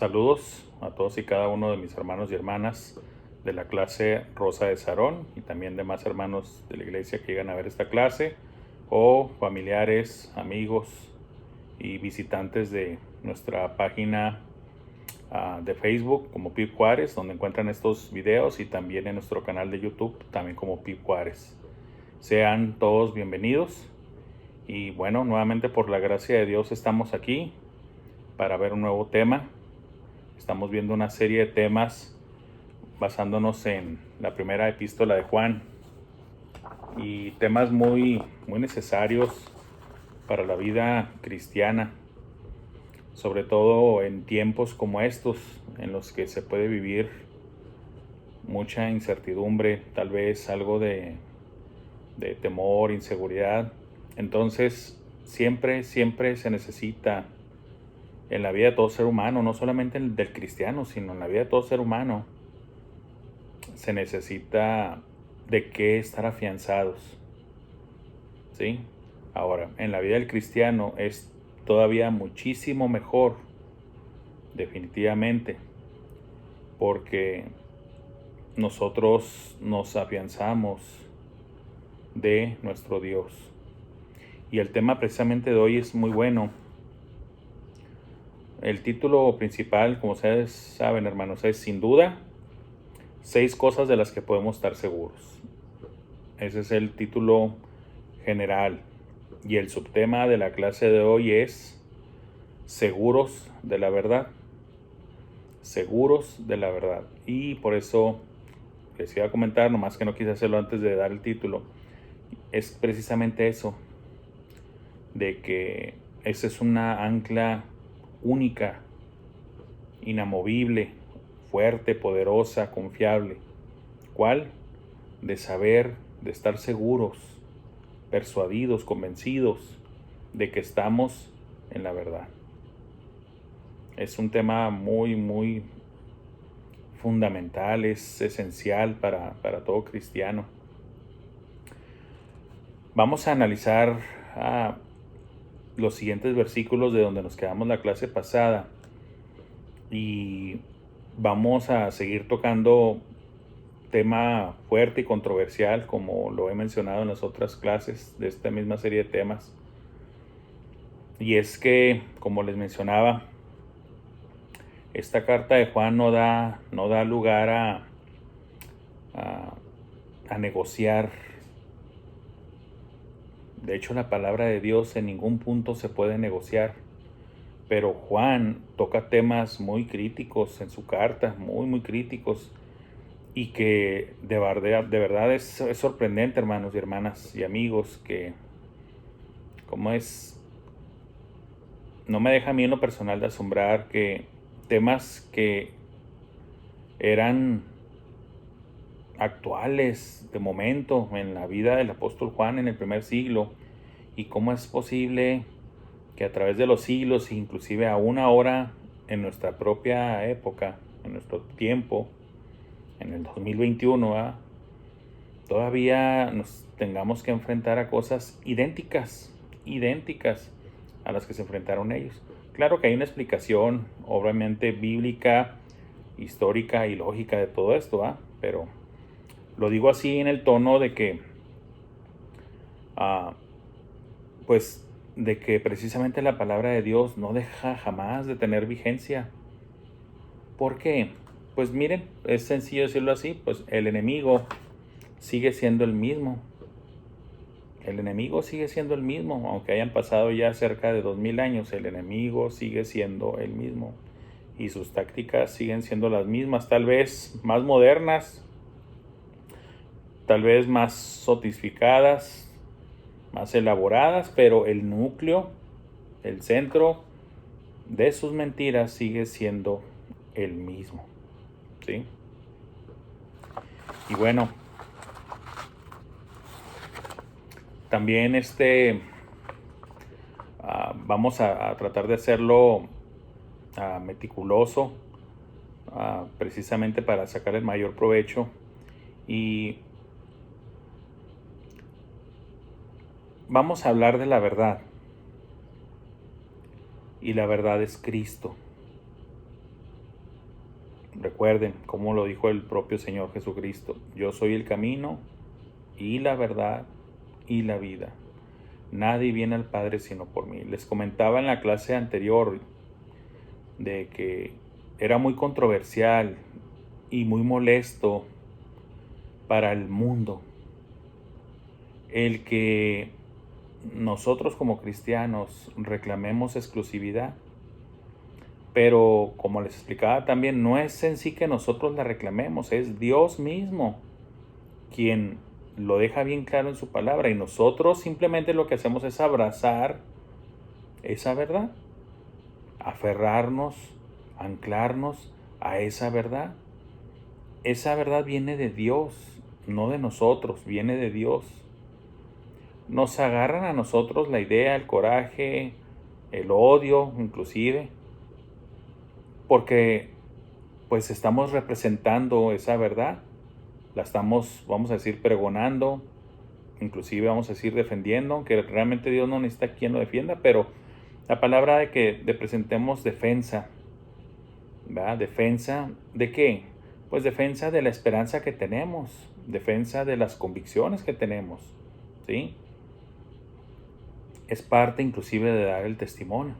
Saludos a todos y cada uno de mis hermanos y hermanas de la clase Rosa de Sarón y también demás hermanos de la iglesia que llegan a ver esta clase o familiares, amigos y visitantes de nuestra página de Facebook como Pip Juárez, donde encuentran estos videos, y también en nuestro canal de YouTube también como Pip Juárez. Sean todos bienvenidos y bueno, nuevamente por la gracia de Dios estamos aquí para ver un nuevo tema. Estamos viendo una serie de temas basándonos en la primera epístola de Juan y temas muy necesarios para la vida cristiana, sobre todo en tiempos como estos en los que se puede vivir mucha incertidumbre, tal vez algo de temor, inseguridad. Entonces siempre se necesita en la vida de todo ser humano, no solamente del cristiano, sino en la vida de todo ser humano, se necesita de qué estar afianzados, ¿sí? Ahora, en la vida del cristiano es todavía muchísimo mejor, definitivamente, porque nosotros nos afianzamos de nuestro Dios. Y el tema precisamente de hoy es muy bueno. El título principal, como ustedes saben, hermanos, es sin duda 6 cosas de las que podemos estar seguros. Ese es el título general. Y el subtema de la clase de hoy es seguros de la verdad. Seguros de la verdad. Y por eso les iba a comentar, nomás que no quise hacerlo antes de dar el título, es precisamente eso, de que esa es una ancla única, inamovible, fuerte, poderosa, confiable. ¿Cuál? De saber, de estar seguros, persuadidos, convencidos de que estamos en la verdad. Es un tema muy fundamental, es esencial para todo cristiano. Vamos a analizar los siguientes versículos de donde nos quedamos la clase pasada y vamos a seguir tocando tema fuerte y controversial, como lo he mencionado en las otras clases de esta misma serie de temas. Y es que, como les mencionaba, esta carta de Juan no da lugar a negociar. De hecho, la palabra de Dios en ningún punto se puede negociar. Pero Juan toca temas muy críticos en su carta, muy críticos. Y que de verdad es sorprendente, hermanos y hermanas y amigos, que como es, no me deja a mí en lo personal de asombrar que temas que eran actuales de momento en la vida del apóstol Juan en el primer siglo, y cómo es posible que a través de los siglos, inclusive aún ahora en nuestra propia época, en nuestro tiempo, en el 2021, todavía nos tengamos que enfrentar a cosas idénticas a las que se enfrentaron ellos. Claro que hay una explicación, obviamente bíblica, histórica y lógica de todo esto, pero lo digo así en el tono de que, pues, de que precisamente la palabra de Dios no deja jamás de tener vigencia. ¿Por qué? Pues miren, es sencillo decirlo así, pues el enemigo sigue siendo el mismo. El enemigo sigue siendo el mismo, aunque hayan pasado ya cerca de 2000 años, el enemigo sigue siendo el mismo. Y sus tácticas siguen siendo las mismas, tal vez más modernas, tal vez más sofisticadas, más elaboradas, pero el núcleo, el centro de sus mentiras sigue siendo el mismo, ¿sí? Y bueno, también vamos a tratar de hacerlo meticuloso, precisamente para sacar el mayor provecho. Y vamos a hablar de la verdad. Y la verdad es Cristo. Recuerden, como lo dijo el propio Señor Jesucristo: yo soy el camino y la verdad y la vida. Nadie viene al Padre sino por mí. Les comentaba en la clase anterior de que era muy controversial y muy molesto para el mundo el que nosotros como cristianos reclamemos exclusividad. Pero como les explicaba también, no es en sí que nosotros la reclamemos, es Dios mismo quien lo deja bien claro en su palabra, y nosotros simplemente lo que hacemos es abrazar esa verdad, aferrarnos, anclarnos a esa verdad. Esa verdad viene de Dios, no de nosotros, viene de Dios. Nos agarran a nosotros la idea, el coraje, el odio inclusive, porque pues estamos representando esa verdad, la estamos, vamos a decir, pregonando, inclusive vamos a decir defendiendo, aunque realmente Dios no necesita quien lo defienda, pero la palabra de que presentemos defensa, ¿verdad? ¿Defensa de qué? Pues defensa de la esperanza que tenemos, defensa de las convicciones que tenemos, ¿sí? Es parte inclusive de dar el testimonio.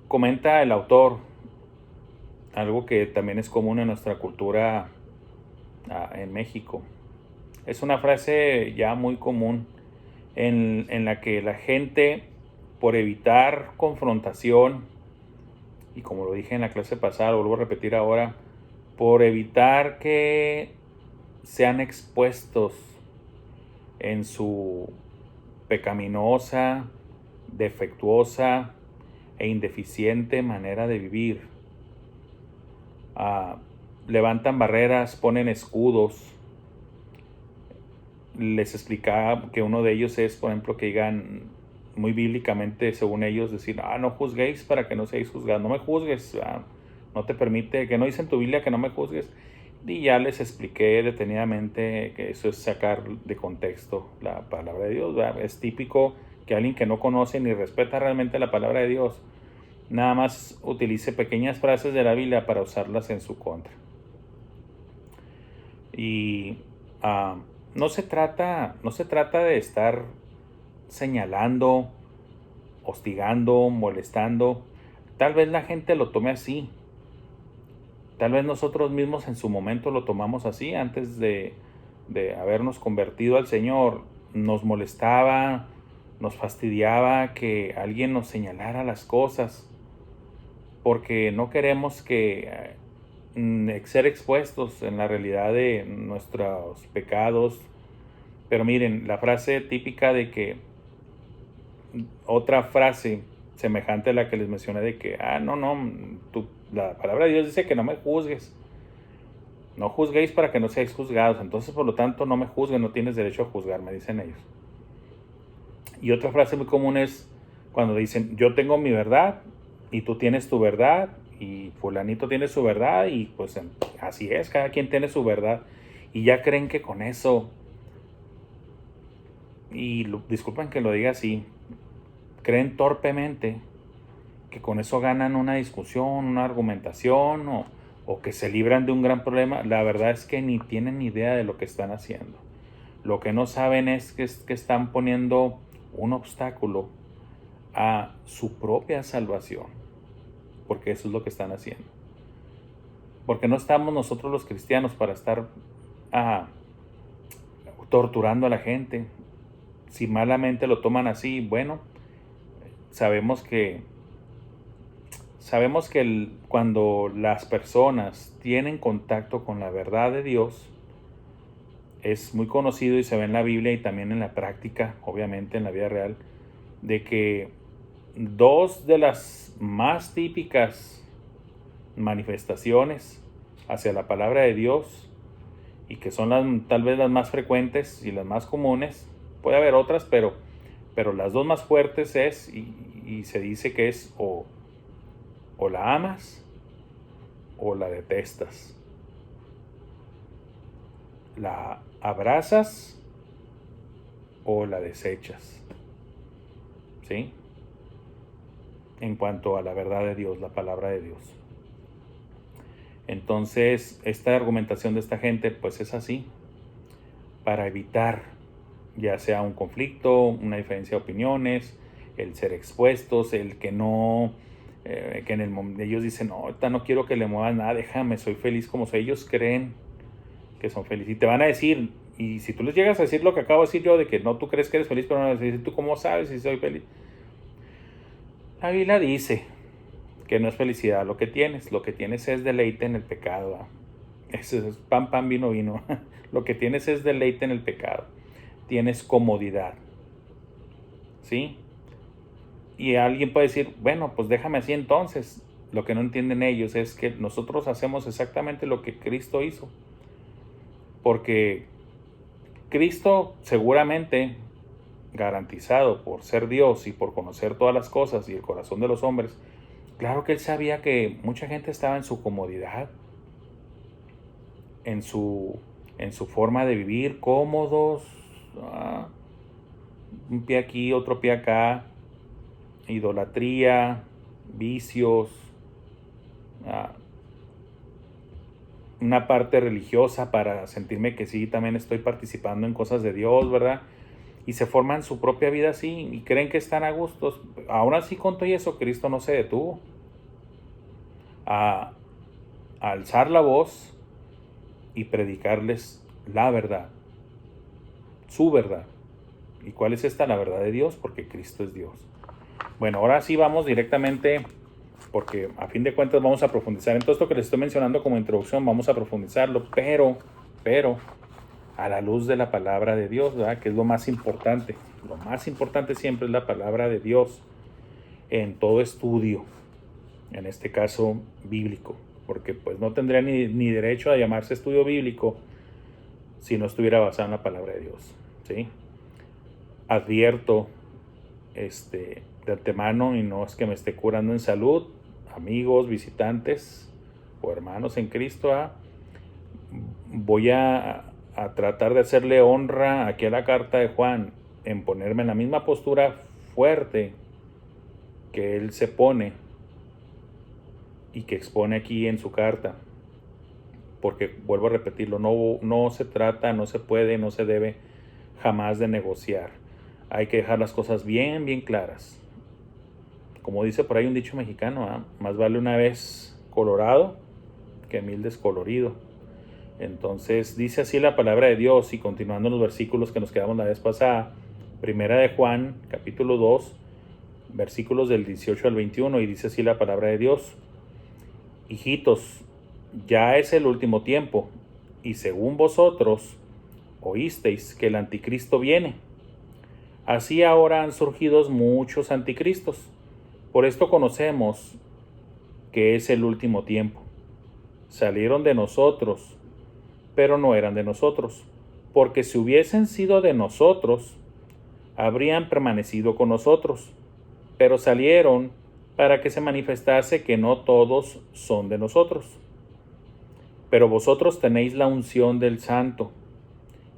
Comenta el autor algo que también es común en nuestra cultura en México. Es una frase ya muy común en la que la gente, por evitar confrontación, y como lo dije en la clase pasada, lo vuelvo a repetir ahora, por evitar que sean expuestos en su pecaminosa, defectuosa e indeficiente manera de vivir, levantan barreras, ponen escudos. Les explicaba que uno de ellos es, por ejemplo, que digan muy bíblicamente, según ellos, decir: no juzguéis para que no seáis juzgados, no me juzgues, no te permite, que no dice en tu Biblia que no me juzgues. Y ya les expliqué detenidamente que eso es sacar de contexto la palabra de Dios, ¿verdad? Es típico que alguien que no conoce ni respeta realmente la palabra de Dios nada más utilice pequeñas frases de la Biblia para usarlas en su contra. Y no se trata de estar señalando, hostigando, molestando. Tal vez la gente lo tome así. Tal vez nosotros mismos en su momento lo tomamos así. Antes de habernos convertido al Señor, nos molestaba, nos fastidiaba que alguien nos señalara las cosas, porque no queremos que ser expuestos en la realidad de nuestros pecados. Pero miren, la frase típica de que, otra frase semejante a la que les mencioné de que, la palabra de Dios dice que no me juzgues. No juzguéis para que no seáis juzgados. Entonces, por lo tanto, no me juzguen, no tienes derecho a juzgarme, dicen ellos. Y otra frase muy común es cuando dicen: yo tengo mi verdad y tú tienes tu verdad y fulanito tiene su verdad, y pues así es, cada quien tiene su verdad. Y ya creen que con eso, y disculpen que lo diga así, creen torpemente que con eso ganan una discusión, una argumentación, o que se libran de un gran problema. La verdad es que ni tienen idea de lo que están haciendo. Lo que no saben es que están poniendo un obstáculo a su propia salvación, porque eso es lo que están haciendo. Porque no estamos nosotros los cristianos para estar torturando a la gente. Si malamente lo toman así, bueno, sabemos que cuando las personas tienen contacto con la verdad de Dios, es muy conocido y se ve en la Biblia y también en la práctica, obviamente en la vida real, de que dos de las más típicas manifestaciones hacia la palabra de Dios, y que son tal vez las más frecuentes y las más comunes, puede haber otras, pero las dos más fuertes es, y se dice que es o la amas o la detestas. La abrazas o la desechas. ¿Sí? En cuanto a la verdad de Dios, la palabra de Dios. Entonces, esta argumentación de esta gente, pues es así, para evitar ya sea un conflicto, una diferencia de opiniones, el ser expuestos, el que no, que en el momento ellos dicen, no, ahorita no quiero que le muevas nada, déjame, soy feliz como soy. Ellos creen que son felices y te van a decir, y si tú les llegas a decir lo que acabo de decir yo, de que no, tú crees que eres feliz, pero no, decir, ¿tú cómo sabes si soy feliz? La Biblia dice que no es felicidad lo que tienes es deleite en el pecado. Eso es pan, pan, vino, vino. Lo que tienes es deleite en el pecado. Tienes comodidad. ¿Sí? Y alguien puede decir, bueno, pues déjame así entonces. Lo que no entienden ellos es que nosotros hacemos exactamente lo que Cristo hizo. Porque Cristo seguramente, garantizado por ser Dios y por conocer todas las cosas y el corazón de los hombres, claro que Él sabía que mucha gente estaba en su comodidad, en su forma de vivir, cómodos, un pie aquí, otro pie acá, idolatría, vicios, una parte religiosa para sentirme que sí, también estoy participando en cosas de Dios, ¿verdad? Y se forman su propia vida así y creen que están a gustos. Aún así, con todo eso, Cristo no se detuvo a alzar la voz y predicarles la verdad, su verdad. ¿Y cuál es esta? La verdad de Dios, porque Cristo es Dios. Bueno, ahora sí vamos directamente, porque a fin de cuentas vamos a profundizar en todo esto que les estoy mencionando como introducción, vamos a profundizarlo, pero a la luz de la palabra de Dios, ¿verdad? Que es lo más importante. Lo más importante siempre es la palabra de Dios en todo estudio, en este caso bíblico, porque pues no tendría ni derecho a llamarse estudio bíblico si no estuviera basado en la palabra de Dios, ¿sí? Advierto de antemano, y no es que me esté curando en salud, amigos, visitantes o hermanos en Cristo, voy a tratar de hacerle honra aquí a la carta de Juan, en ponerme en la misma postura fuerte que él se pone y que expone aquí en su carta, porque vuelvo a repetirlo, no se trata, no se puede, no se debe jamás de negociar. Hay que dejar las cosas bien, bien claras. Como dice por ahí un dicho mexicano, más vale una vez colorado que mil descolorido. Entonces dice así la palabra de Dios, y continuando los versículos que nos quedamos la vez pasada, primera de Juan, capítulo 2, versículos del 18 al 21, y dice así la palabra de Dios: hijitos, ya es el último tiempo, y según vosotros oísteis que el anticristo viene, así ahora han surgido muchos anticristos. Por esto conocemos que es el último tiempo. Salieron de nosotros, pero no eran de nosotros, porque si hubiesen sido de nosotros, habrían permanecido con nosotros, pero salieron para que se manifestase que no todos son de nosotros. Pero vosotros tenéis la unción del Santo,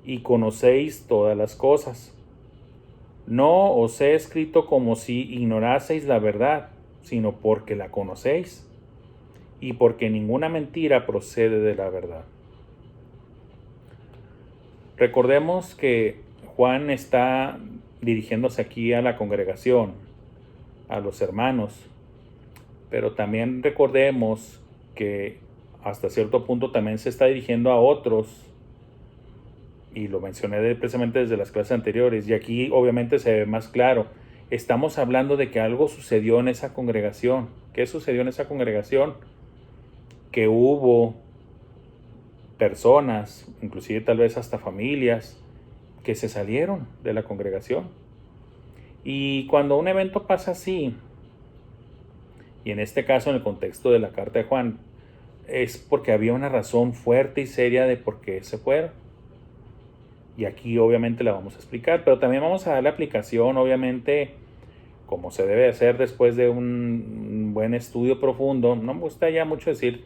y conocéis todas las cosas. No os he escrito como si ignoraseis la verdad, sino porque la conocéis, y porque ninguna mentira procede de la verdad. Recordemos que Juan está dirigiéndose aquí a la congregación, a los hermanos, pero también recordemos que hasta cierto punto también se está dirigiendo a otros, y lo mencioné precisamente desde las clases anteriores, y aquí obviamente se ve más claro. Estamos hablando de que algo sucedió en esa congregación. ¿Qué sucedió en esa congregación? Que hubo personas, inclusive tal vez hasta familias, que se salieron de la congregación. Y cuando un evento pasa así, y en este caso en el contexto de la carta de Juan, es porque había una razón fuerte y seria de por qué se fueron. Y aquí obviamente la vamos a explicar, pero también vamos a dar la aplicación, obviamente, como se debe hacer después de un buen estudio profundo. No me gusta ya mucho decir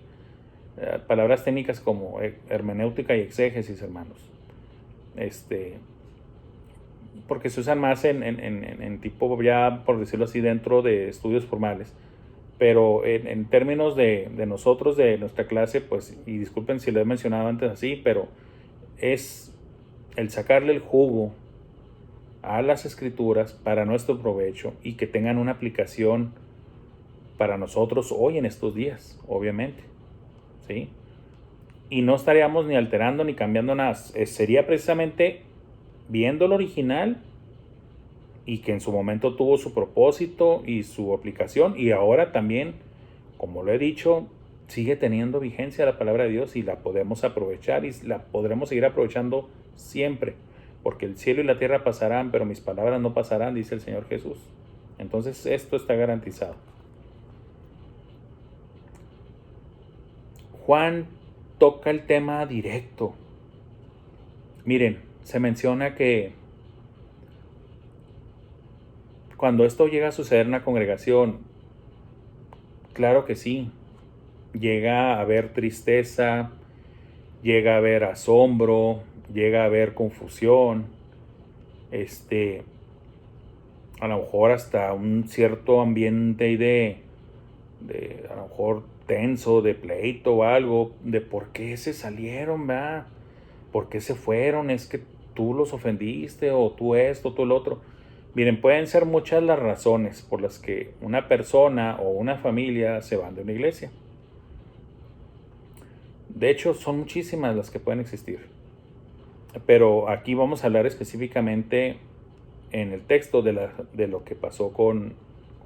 palabras técnicas como hermenéutica y exégesis, hermanos. Porque se usan más en tipo, ya por decirlo así, dentro de estudios formales. Pero en términos de nosotros, de nuestra clase, pues, y disculpen si lo he mencionado antes así, pero es el sacarle el jugo a las escrituras para nuestro provecho y que tengan una aplicación para nosotros hoy en estos días, obviamente, ¿sí? Y no estaríamos ni alterando ni cambiando nada. Sería precisamente viendo el original y que en su momento tuvo su propósito y su aplicación, y ahora también, como lo he dicho, sigue teniendo vigencia la palabra de Dios y la podemos aprovechar y la podremos seguir aprovechando siempre, porque el cielo y la tierra pasarán, pero mis palabras no pasarán, dice el Señor Jesús. Entonces esto está garantizado. Juan toca el tema directo. Miren, se menciona que cuando esto llega a suceder en una congregación, claro que sí, llega a haber tristeza, llega a haber asombro, llega a haber confusión, a lo mejor hasta un cierto ambiente de a lo mejor tenso, de pleito o algo, de por qué se salieron, ¿verdad? ¿Por qué se fueron? Es que tú los ofendiste, o tú esto, tú el otro. Miren, pueden ser muchas las razones por las que una persona o una familia se van de una iglesia. De hecho, son muchísimas las que pueden existir. Pero aquí vamos a hablar específicamente en el texto de lo que pasó con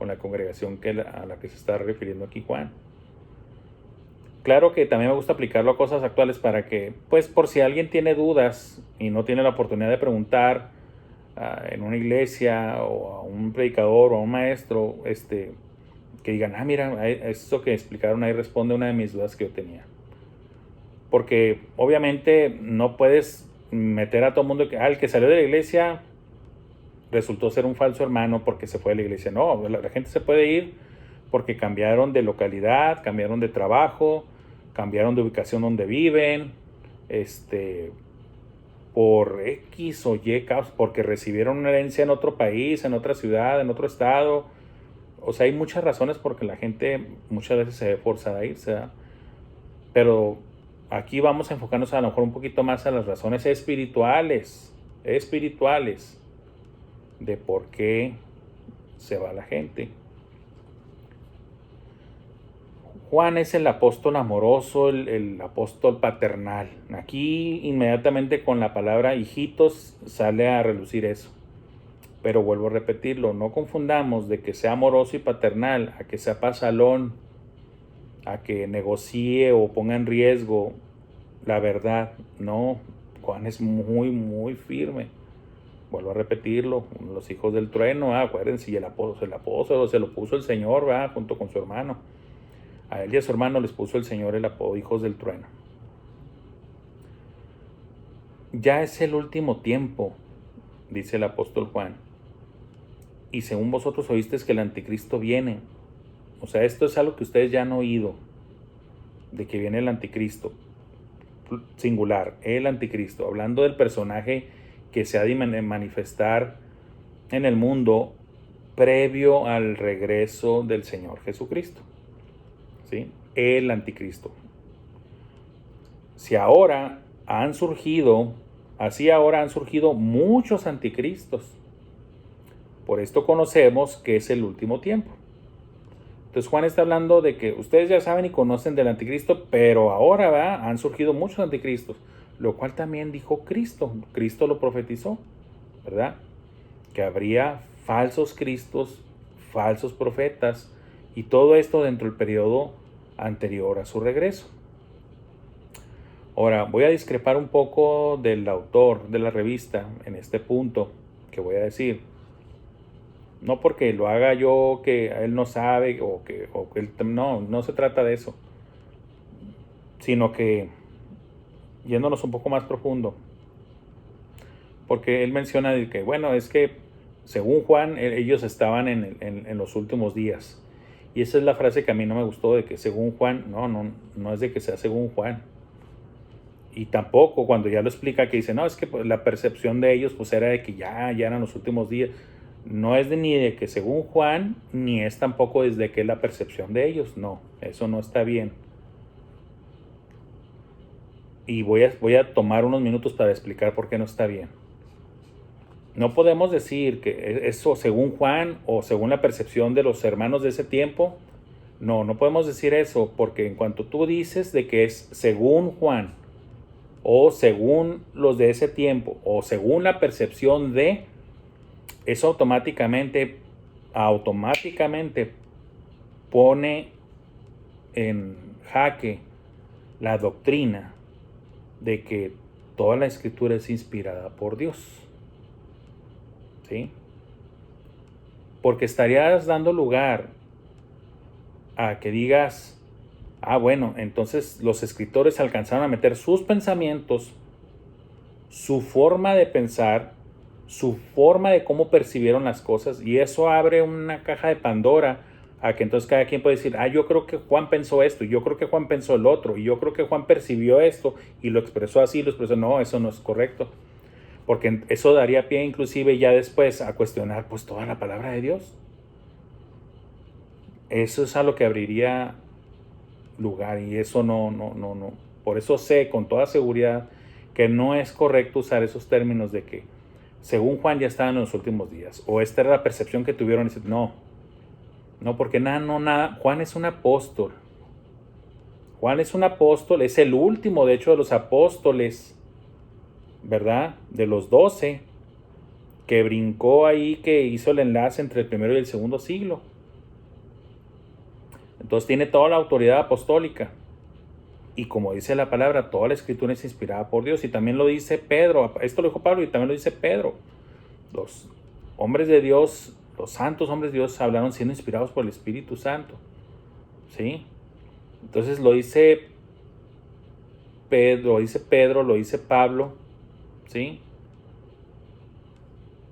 la congregación a la que se está refiriendo aquí Juan. Claro que también me gusta aplicarlo a cosas actuales para que, pues, por si alguien tiene dudas y no tiene la oportunidad de preguntar en una iglesia o a un predicador o a un maestro, que digan, mira, eso que explicaron ahí responde a una de mis dudas que yo tenía. Porque obviamente no puedes meter a todo el mundo que el que salió de la iglesia resultó ser un falso hermano porque se fue de la iglesia. No, la gente se puede ir porque cambiaron de localidad, cambiaron de trabajo, cambiaron de ubicación donde viven, por X o Y causas, porque recibieron una herencia en otro país, en otra ciudad, en otro estado. O sea, hay muchas razones porque la gente muchas veces se ve forzada a irse, ¿verdad? Pero aquí vamos a enfocarnos a lo mejor un poquito más a las razones espirituales de por qué se va la gente. Juan es el apóstol amoroso, el apóstol paternal. Aquí inmediatamente con la palabra hijitos sale a relucir eso. Pero vuelvo a repetirlo, no confundamos de que sea amoroso y paternal a que sea pasalón, a que negocie o ponga en riesgo la verdad. No, Juan es muy, muy firme. Vuelvo a repetirlo, los hijos del trueno, acuérdense, y el apóstol se lo puso el Señor, junto con su hermano. A él y a su hermano les puso el Señor el apodo hijos del trueno. Ya es el último tiempo, dice el apóstol Juan. Y según vosotros oísteis que el anticristo viene. O sea, esto es algo que ustedes ya han oído, de que viene el anticristo. Singular, el anticristo. Hablando del personaje que se ha de manifestar en el mundo previo al regreso del Señor Jesucristo. ¿Sí? El anticristo. Si ahora han surgido muchos anticristos. Por esto conocemos que es el último tiempo. Entonces Juan está hablando de que ustedes ya saben y conocen del anticristo, pero ahora han surgido muchos anticristos, lo cual también dijo Cristo. Cristo lo profetizó, ¿verdad? Que habría falsos cristos, falsos profetas, y todo esto dentro del periodo anterior a su regreso. Ahora, voy a discrepar un poco del autor de la revista en este punto que voy a decir. No porque lo haga yo, que él no sabe, o que él, no se trata de eso. Sino que, yéndonos un poco más profundo, porque él menciona que, bueno, es que según Juan, ellos estaban en los últimos días. Y esa es la frase que a mí no me gustó, de que según Juan. No es de que sea según Juan. Y tampoco cuando ya lo explica, que dice, no, es que pues, la percepción de ellos pues era de que ya eran los últimos días. No es ni de que según Juan, ni es tampoco desde que es la percepción de ellos. No, eso no está bien. Y voy a tomar unos minutos para explicar por qué no está bien. No podemos decir que eso según Juan o según la percepción de los hermanos de ese tiempo. No podemos decir eso, porque en cuanto tú dices de que es según Juan o según los de ese tiempo o según la percepción de, eso automáticamente pone en jaque la doctrina de que toda la escritura es inspirada por Dios. ¿Sí? Porque estarías dando lugar a que digas, bueno, entonces los escritores alcanzaron a meter sus pensamientos, su forma de pensar, su forma de cómo percibieron las cosas, y eso abre una caja de Pandora a que entonces cada quien puede decir, yo creo que Juan pensó esto, y yo creo que Juan pensó el otro, y yo creo que Juan percibió esto y lo expresó así, lo expresó. No, eso no es correcto, porque eso daría pie inclusive ya después a cuestionar pues toda la palabra de Dios. Eso es a lo que abriría lugar, y eso no. Por eso sé con toda seguridad que no es correcto usar esos términos de que según Juan ya estaban en los últimos días, o esta era la percepción que tuvieron. No, porque nada, Juan es un apóstol. Juan es un apóstol, es el último de hecho de los apóstoles, ¿verdad? De los 12, que brincó ahí, que hizo el enlace entre el primero y el segundo siglo. Entonces tiene toda la autoridad apostólica. Y como dice la palabra, toda la escritura es inspirada por Dios. Y también lo dice Pedro. Esto lo dijo Pablo y también lo dice Pedro. Los hombres de Dios, los santos hombres de Dios hablaron siendo inspirados por el Espíritu Santo. ¿Sí? Entonces lo dice Pedro, lo dice Pablo. ¿Sí?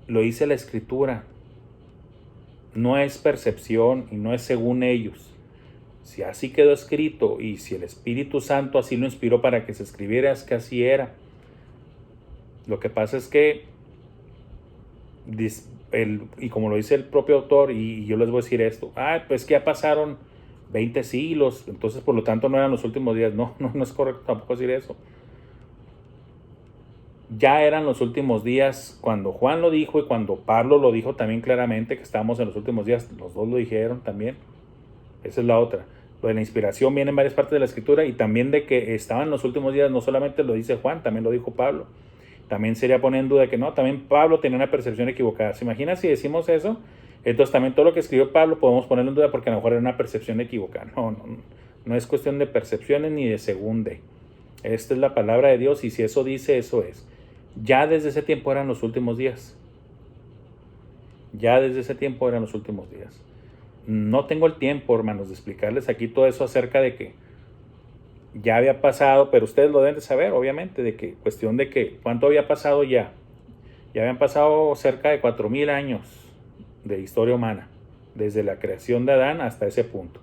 Lo dice la escritura. No es percepción y no es según ellos. Si así quedó escrito y si el Espíritu Santo así lo inspiró para que se escribiera, es que así era. Lo que pasa es que, y como lo dice el propio autor, y yo les voy a decir esto, pues que ya pasaron 20 siglos, entonces por lo tanto no eran los últimos días. No es correcto tampoco decir eso. Ya eran los últimos días cuando Juan lo dijo y cuando Pablo lo dijo también claramente, que estábamos en los últimos días. Los dos lo dijeron también. Esa es la otra. Lo de la inspiración viene en varias partes de la escritura, y también de que estaban en los últimos días no solamente lo dice Juan, también lo dijo Pablo. También sería poner en duda que no, también Pablo tenía una percepción equivocada. ¿Se imagina si decimos eso? Entonces también todo lo que escribió Pablo podemos ponerlo en duda porque a lo mejor era una percepción equivocada. No es cuestión de percepciones ni de segunde. Esta es la palabra de Dios, y si eso dice, eso es. Ya desde ese tiempo eran los últimos días. Ya desde ese tiempo eran los últimos días. No tengo el tiempo, hermanos, de explicarles aquí todo eso acerca de que ya había pasado, pero ustedes lo deben de saber, obviamente, de que cuestión de que cuánto había pasado ya. Ya habían pasado cerca de 4000 años de historia humana, desde la creación de Adán hasta ese punto.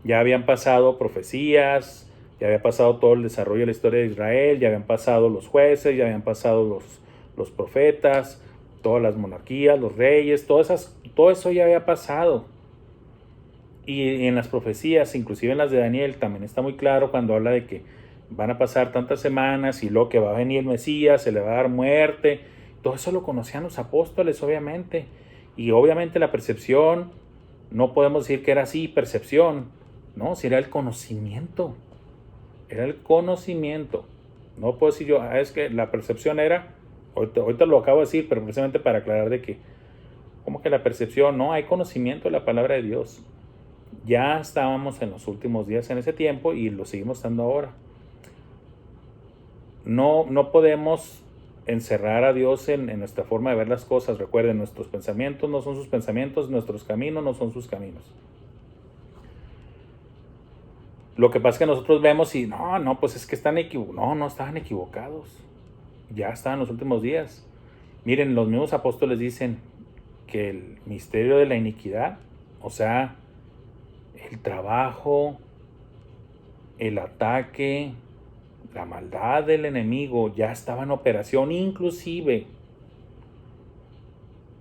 Ya habían pasado profecías, ya había pasado todo el desarrollo de la historia de Israel, ya habían pasado los jueces, ya habían pasado los profetas, todas las monarquías, los reyes, todo eso ya había pasado. Y en las profecías, inclusive en las de Daniel, también está muy claro cuando habla de que van a pasar tantas semanas y luego que va a venir el Mesías, se le va a dar muerte. Todo eso lo conocían los apóstoles, obviamente. Y obviamente la percepción, no podemos decir que era así, percepción, ¿no? Si era el conocimiento. Era el conocimiento. No puedo decir yo, es que la percepción era, ahorita lo acabo de decir, pero precisamente para aclarar de que, como que la percepción, no, hay conocimiento de la palabra de Dios. Ya estábamos en los últimos días en ese tiempo y lo seguimos estando ahora. No podemos encerrar a Dios en nuestra forma de ver las cosas. Recuerden, nuestros pensamientos no son sus pensamientos, nuestros caminos no son sus caminos. Lo que pasa es que nosotros vemos y pues es que están equivocados. No estaban equivocados. Ya estaban los últimos días. Miren, los mismos apóstoles dicen que el misterio de la iniquidad, o sea, el trabajo, el ataque, la maldad del enemigo ya estaba en operación. Inclusive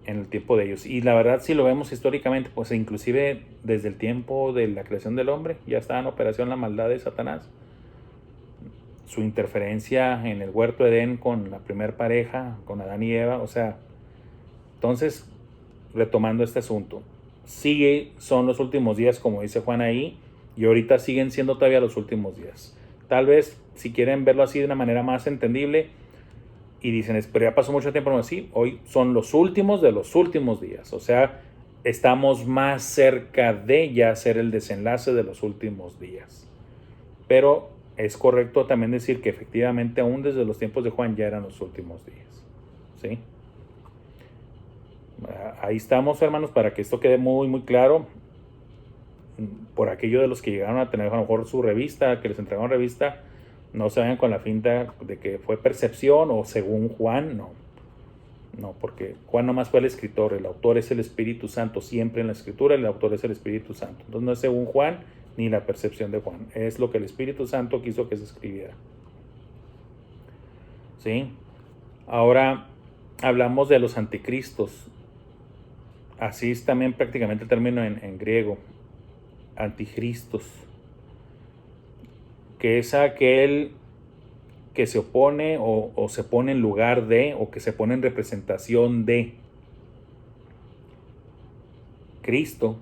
en el tiempo de ellos. Y la verdad, si lo vemos históricamente, pues inclusive desde el tiempo de la creación del hombre, ya estaba en operación la maldad de Satanás. Su interferencia en el huerto de Edén con la primer pareja, con Adán y Eva. O sea, entonces, retomando este asunto, son los últimos días, como dice Juan ahí, y ahorita siguen siendo todavía los últimos días. Tal vez, si quieren verlo así de una manera más entendible, y dicen, pero ya pasó mucho tiempo, no, sí, hoy son los últimos de los últimos días. O sea, estamos más cerca de ya ser el desenlace de los últimos días. Pero es correcto también decir que efectivamente aún desde los tiempos de Juan ya eran los últimos días. ¿Sí? Ahí estamos, hermanos, para que esto quede muy, muy claro. Por aquello de los que llegaron a tener a lo mejor su revista, que les entregaron revista, no se vayan con la finta de que fue percepción o según Juan, no. No, porque Juan nomás fue el escritor, el autor es el Espíritu Santo. Siempre en la Escritura el autor es el Espíritu Santo. Entonces no es según Juan ni la percepción de Juan. Es lo que el Espíritu Santo quiso que se escribiera. ¿Sí? Ahora hablamos de los anticristos. Así es también prácticamente el término en griego. Anticristos. Que es aquel que se opone o se pone en lugar de, o que se pone en representación de Cristo,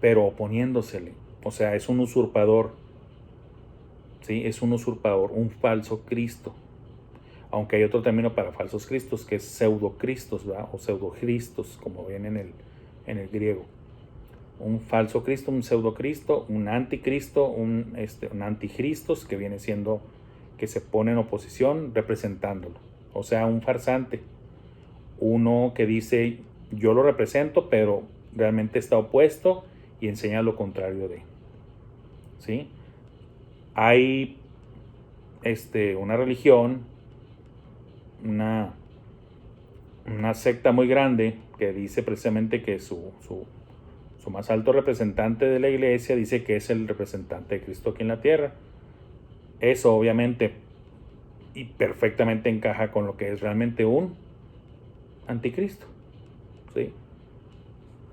pero oponiéndosele. O sea, es un usurpador. ¿Sí? Es un usurpador, un falso Cristo. Aunque hay otro término para falsos cristos, que es pseudocristos, ¿verdad? O pseudocristos, como viene en el griego. Un falso Cristo, un pseudocristo, un anticristo, un anticristos, que viene siendo que se pone en oposición representándolo. O sea, un farsante. Uno que dice, yo lo represento, pero realmente está opuesto y enseña lo contrario de. ¿Sí? Hay una religión, una secta muy grande que dice precisamente que su más alto representante de la iglesia dice que es el representante de Cristo aquí en la tierra. Eso obviamente y perfectamente encaja con lo que es realmente un anticristo. ¿Sí?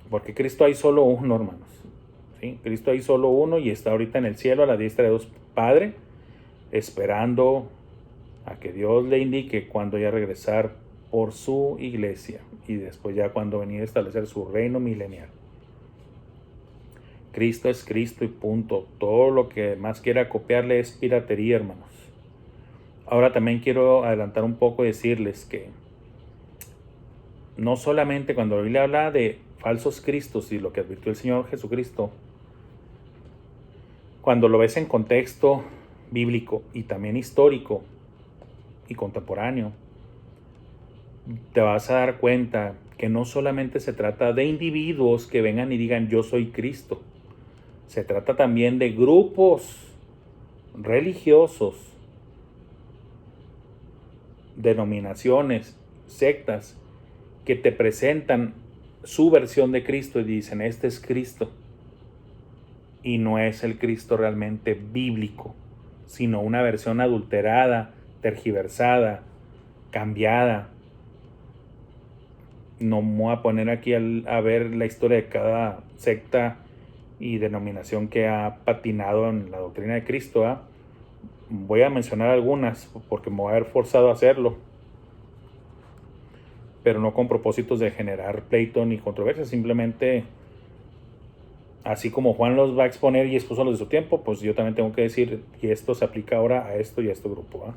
Porque Cristo hay solo uno, hermanos. ¿Sí? Cristo hay solo uno y está ahorita en el cielo a la diestra de Dios Padre, esperando a que Dios le indique cuándo ya regresar por su iglesia y después ya cuando venir a establecer su reino milenial. Cristo es Cristo y punto. Todo lo que más quiera copiarle es piratería, hermanos. Ahora también quiero adelantar un poco y decirles que no solamente cuando la Biblia habla de falsos cristos y lo que advirtió el Señor Jesucristo, cuando lo ves en contexto bíblico y también histórico y contemporáneo, te vas a dar cuenta que no solamente se trata de individuos que vengan y digan yo soy Cristo. Se trata también de grupos religiosos, denominaciones, sectas, que te presentan su versión de Cristo y dicen, este es Cristo. Y no es el Cristo realmente bíblico, sino una versión adulterada, tergiversada, cambiada. No me voy a poner aquí a ver la historia de cada secta y denominación que ha patinado en la doctrina de Cristo. Voy a mencionar algunas porque me voy a haber forzado a hacerlo, pero no con propósitos de generar pleito ni controversia, simplemente así como Juan los va a exponer y expuso los de su tiempo, pues yo también tengo que decir que esto se aplica ahora a esto y a este grupo.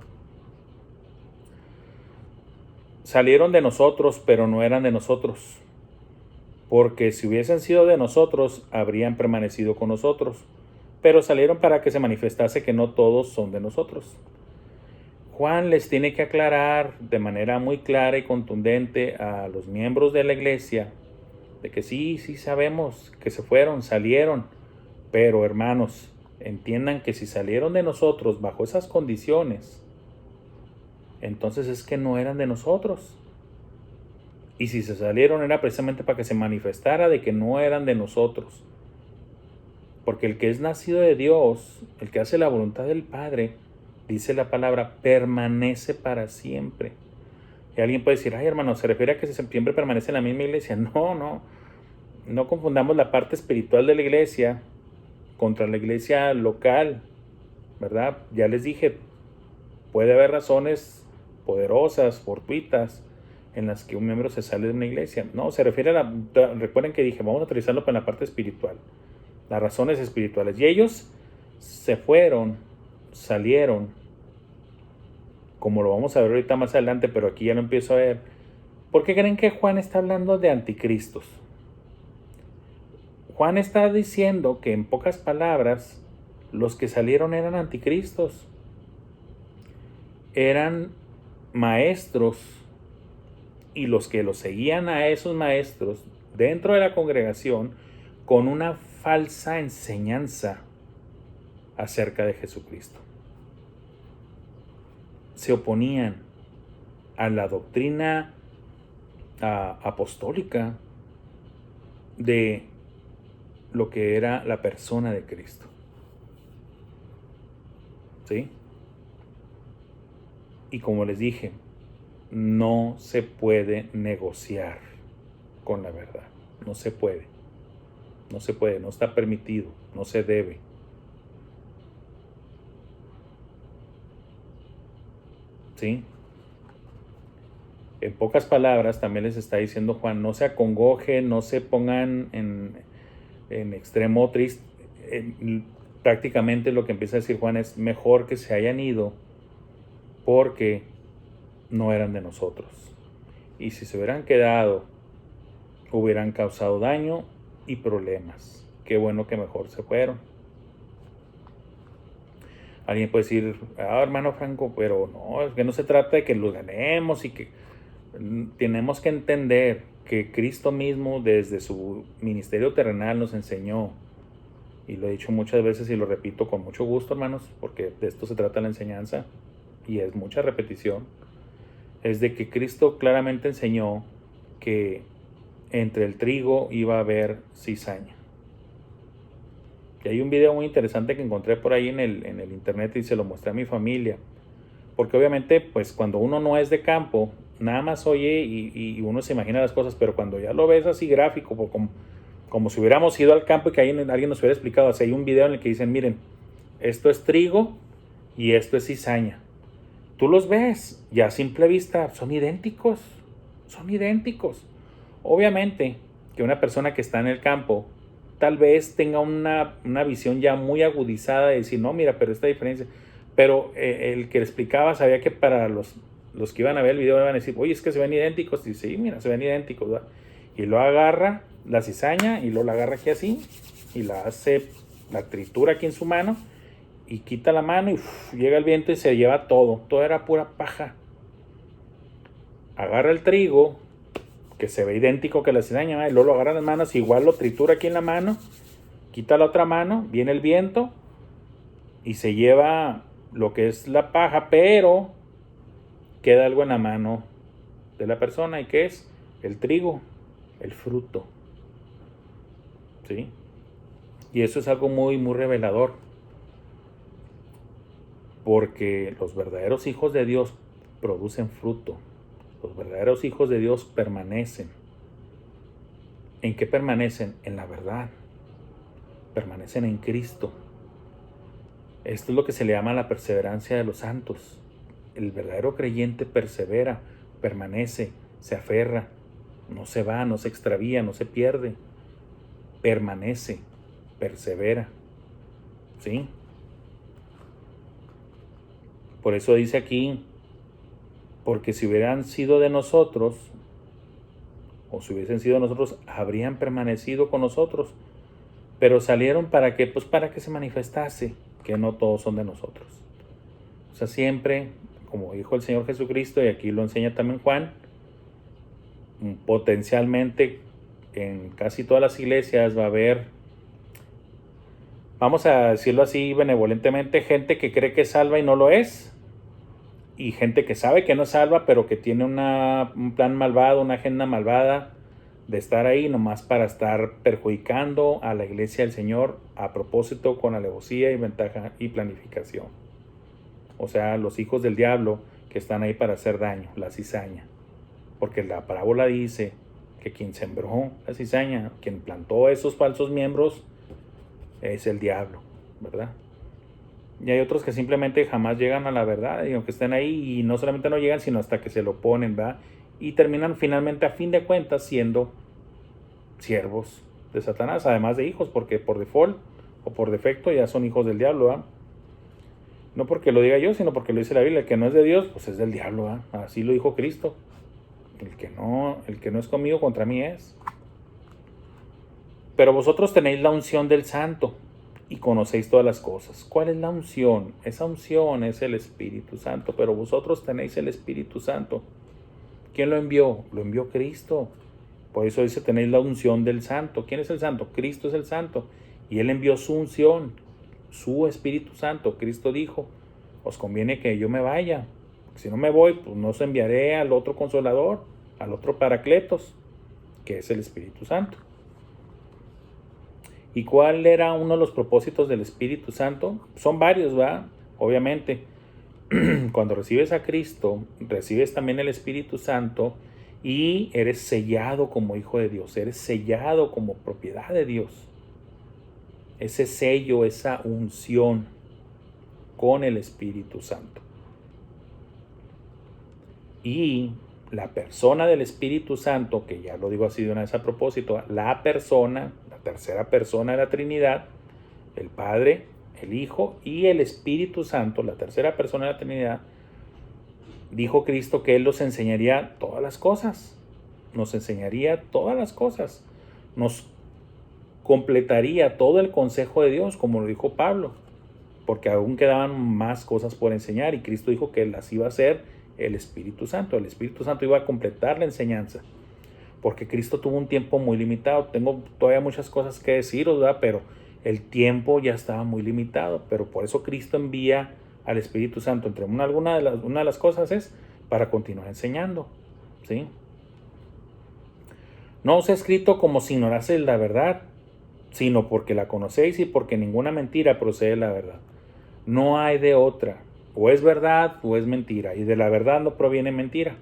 Salieron de nosotros, pero no eran de nosotros, porque si hubiesen sido de nosotros, habrían permanecido con nosotros, pero salieron para que se manifestase que no todos son de nosotros. Juan les tiene que aclarar de manera muy clara y contundente a los miembros de la iglesia de que sí sabemos que se fueron, salieron, pero hermanos, entiendan que si salieron de nosotros bajo esas condiciones, entonces es que no eran de nosotros. Y si se salieron era precisamente para que se manifestara de que no eran de nosotros. Porque el que es nacido de Dios, el que hace la voluntad del Padre, dice la palabra, permanece para siempre. Y alguien puede decir, ay hermano, ¿se refiere a que siempre permanece en la misma iglesia? No confundamos la parte espiritual de la iglesia contra la iglesia local, ¿verdad? Ya les dije, puede haber razones poderosas, fortuitas, en las que un miembro se sale de una iglesia. No, se refiere recuerden que dije, vamos a utilizarlo para la parte espiritual, las razones espirituales. Y ellos se fueron, salieron, como lo vamos a ver ahorita más adelante, pero aquí ya lo empiezo a ver. ¿Por qué creen que Juan está hablando de anticristos? Juan está diciendo que en pocas palabras, los que salieron eran anticristos. Eran maestros, y los que los seguían a esos maestros dentro de la congregación con una falsa enseñanza acerca de Jesucristo. Se oponían a la doctrina apostólica de lo que era la persona de Cristo. ¿Sí? Y como les dije, no se puede negociar con la verdad. No se puede. No se puede, no está permitido, no se debe. ¿Sí? En pocas palabras, también les está diciendo Juan, no se acongojen, no se pongan en extremo triste. Prácticamente lo que empieza a decir Juan es mejor que se hayan ido porque no eran de nosotros. Y si se hubieran quedado, hubieran causado daño y problemas. Qué bueno que mejor se fueron. Alguien puede decir, hermano Franco, pero no, es que no se trata de que los ganemos y que tenemos que entender que Cristo mismo desde su ministerio terrenal nos enseñó, y lo he dicho muchas veces y lo repito con mucho gusto, hermanos, porque de esto se trata la enseñanza y es mucha repetición, es de que Cristo claramente enseñó que entre el trigo iba a haber cizaña. Y hay un video muy interesante que encontré por ahí en el internet y se lo mostré a mi familia. Porque obviamente, pues cuando uno no es de campo, nada más oye y uno se imagina las cosas, pero cuando ya lo ves así gráfico, como si hubiéramos ido al campo y que alguien nos hubiera explicado, así hay un video en el que dicen, miren, esto es trigo y esto es cizaña. Tú los ves y a simple vista son idénticos, son idénticos. Obviamente que una persona que está en el campo tal vez tenga una visión ya muy agudizada de decir, no, mira, pero esta diferencia. Pero el que le explicaba sabía que para los que iban a ver el video iban a decir, oye, es que se ven idénticos. Y sí, mira, se ven idénticos, ¿verdad? Y lo agarra la cizaña y lo la agarra aquí así y la tritura aquí en su mano y quita la mano y llega el viento y se lleva todo. Todo era pura paja. Agarra el trigo, que se ve idéntico que la cizaña, y luego lo agarra en las manos, igual lo tritura aquí en la mano, quita la otra mano, viene el viento y se lleva lo que es la paja, pero queda algo en la mano de la persona. ¿Y qué es? El trigo, el fruto. ¿Sí? Y eso es algo muy, muy revelador, porque los verdaderos hijos de Dios producen fruto. Los verdaderos hijos de Dios permanecen. ¿En qué permanecen? En la verdad. Permanecen en Cristo. Esto es lo que se le llama la perseverancia de los santos. El verdadero creyente persevera, permanece, se aferra, no se va, no se extravía, no se pierde. Permanece, persevera. ¿Sí? Por eso dice aquí, porque si hubieran sido de nosotros, o si hubiesen sido de nosotros, habrían permanecido con nosotros. Pero salieron ¿para qué? Pues para que se manifestase que no todos son de nosotros. O sea, siempre, como dijo el Señor Jesucristo, y aquí lo enseña también Juan, potencialmente en casi todas las iglesias va a haber, vamos a decirlo así benevolentemente, gente que cree que es salva y no lo es. Y gente que sabe que no es salva, pero que tiene un plan malvado, una agenda malvada de estar ahí nomás para estar perjudicando a la iglesia del Señor a propósito, con alevosía y ventaja y planificación. O sea, los hijos del diablo que están ahí para hacer daño, la cizaña. porque la parábola dice que quien sembró la cizaña, quien plantó esos falsos miembros, es el diablo, ¿verdad? Y hay otros que simplemente jamás llegan a la verdad, y aunque estén ahí, y no solamente no llegan, sino hasta que se lo ponen, ¿verdad? Y terminan finalmente, a fin de cuentas, siendo siervos de Satanás, además de hijos, porque por default o por defecto ya son hijos del diablo, ¿verdad? No porque lo diga yo, sino porque lo dice la Biblia. El que no es de Dios, pues es del diablo, ¿verdad? Así lo dijo Cristo. El que no es conmigo, contra mí es. Pero vosotros tenéis la unción del Santo y conocéis todas las cosas. ¿Cuál es la unción? Esa unción es el Espíritu Santo, pero vosotros tenéis el Espíritu Santo. ¿Quién lo envió? Lo envió Cristo. Por eso dice, tenéis la unción del Santo. ¿Quién es el Santo? Cristo es el Santo. Y Él envió su unción, su Espíritu Santo. Cristo dijo, os conviene que yo me vaya. Si no me voy, pues no os enviaré al otro Consolador, al otro Paracletos, que es el Espíritu Santo. ¿Y cuál era uno de los propósitos del Espíritu Santo? Son varios, ¿verdad? Obviamente, cuando recibes a Cristo, recibes también el Espíritu Santo y eres sellado como hijo de Dios, eres sellado como propiedad de Dios. Ese sello, esa unción con el Espíritu Santo. Y la persona del Espíritu Santo, que ya lo digo así de una vez a propósito, la persona, la tercera persona de la Trinidad, el Padre, el Hijo y el Espíritu Santo, la tercera persona de la Trinidad, dijo Cristo que Él nos enseñaría todas las cosas, nos enseñaría todas las cosas, nos completaría todo el consejo de Dios, como lo dijo Pablo, porque aún quedaban más cosas por enseñar y Cristo dijo que las iba a hacer el Espíritu Santo. El Espíritu Santo iba a completar la enseñanza, porque Cristo tuvo un tiempo muy limitado. Tengo todavía muchas cosas que deciros, ¿verdad? Pero el tiempo ya estaba muy limitado, pero por eso Cristo envía al Espíritu Santo. Una de las cosas es para continuar enseñando, ¿sí? No os he escrito como si ignoraseis la verdad, sino porque la conocéis y porque ninguna mentira procede de la verdad. No hay de otra. O es verdad o es mentira. Y de la verdad no proviene mentira.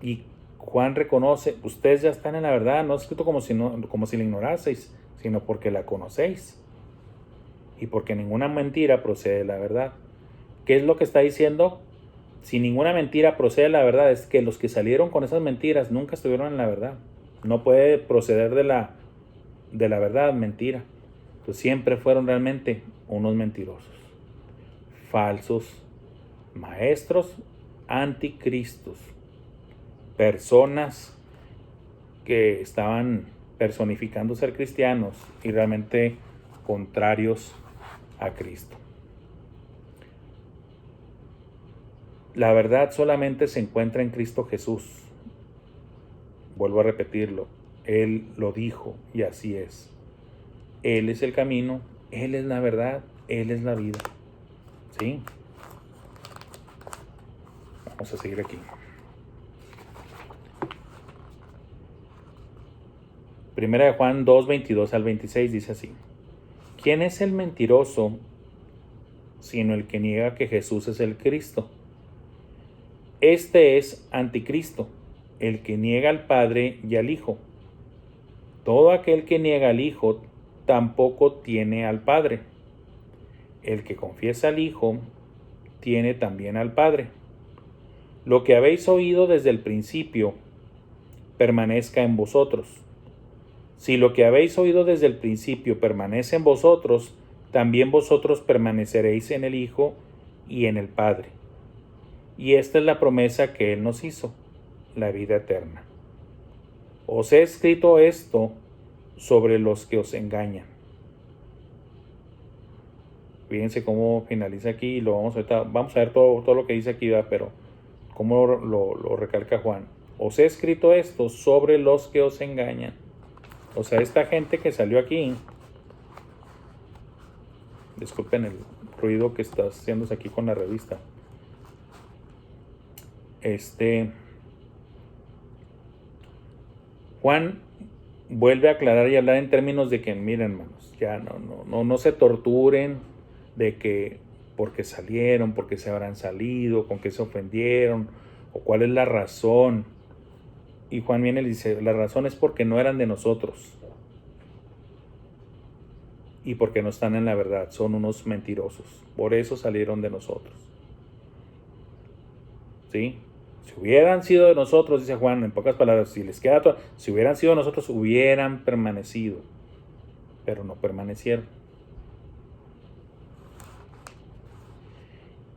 Y Juan reconoce, ustedes ya están en la verdad. No es escrito como si la ignoraseis, sino porque la conocéis. Y porque ninguna mentira procede de la verdad. ¿Qué es lo que está diciendo? Si ninguna mentira procede de la verdad, es que los que salieron con esas mentiras nunca estuvieron en la verdad. No puede proceder de la verdad mentira. Pues siempre fueron realmente unos mentirosos, falsos maestros, anticristos, personas que estaban personificando ser cristianos y realmente contrarios a Cristo. La verdad solamente se encuentra en Cristo Jesús. Vuelvo a repetirlo, Él lo dijo y así es. Él es el camino, Él es la verdad, Él es la vida. ¿Sí? Vamos a seguir aquí. Primera de Juan 2, 22 al 26 dice así. ¿Quién es el mentiroso sino el que niega que Jesús es el Cristo? Este es anticristo, el que niega al Padre y al Hijo. Todo aquel que niega al Hijo tampoco tiene al Padre. El que confiesa al Hijo tiene también al Padre. Lo que habéis oído desde el principio permanezca en vosotros. Si lo que habéis oído desde el principio permanece en vosotros, también vosotros permaneceréis en el Hijo y en el Padre. Y esta es la promesa que Él nos hizo, la vida eterna. Os he escrito esto sobre los que os engañan. Fíjense cómo finaliza aquí y vamos a ver todo lo que dice aquí, ¿verdad? Pero cómo lo recalca Juan. Os he escrito esto sobre los que os engañan. O sea, esta gente que salió aquí, disculpen el ruido que está haciéndose aquí con la revista. Juan vuelve a aclarar y hablar en términos de que, miren, hermanos, ya no se torturen de que porque salieron, porque se habrán salido, con que se ofendieron, ¿O cuál es la razón? Y Juan viene y le dice, la razón es porque no eran de nosotros. Y porque no están en la verdad, son unos mentirosos. Por eso salieron de nosotros. ¿Sí? Si hubieran sido de nosotros, dice Juan, en pocas palabras, si hubieran sido de nosotros, hubieran permanecido. Pero no permanecieron.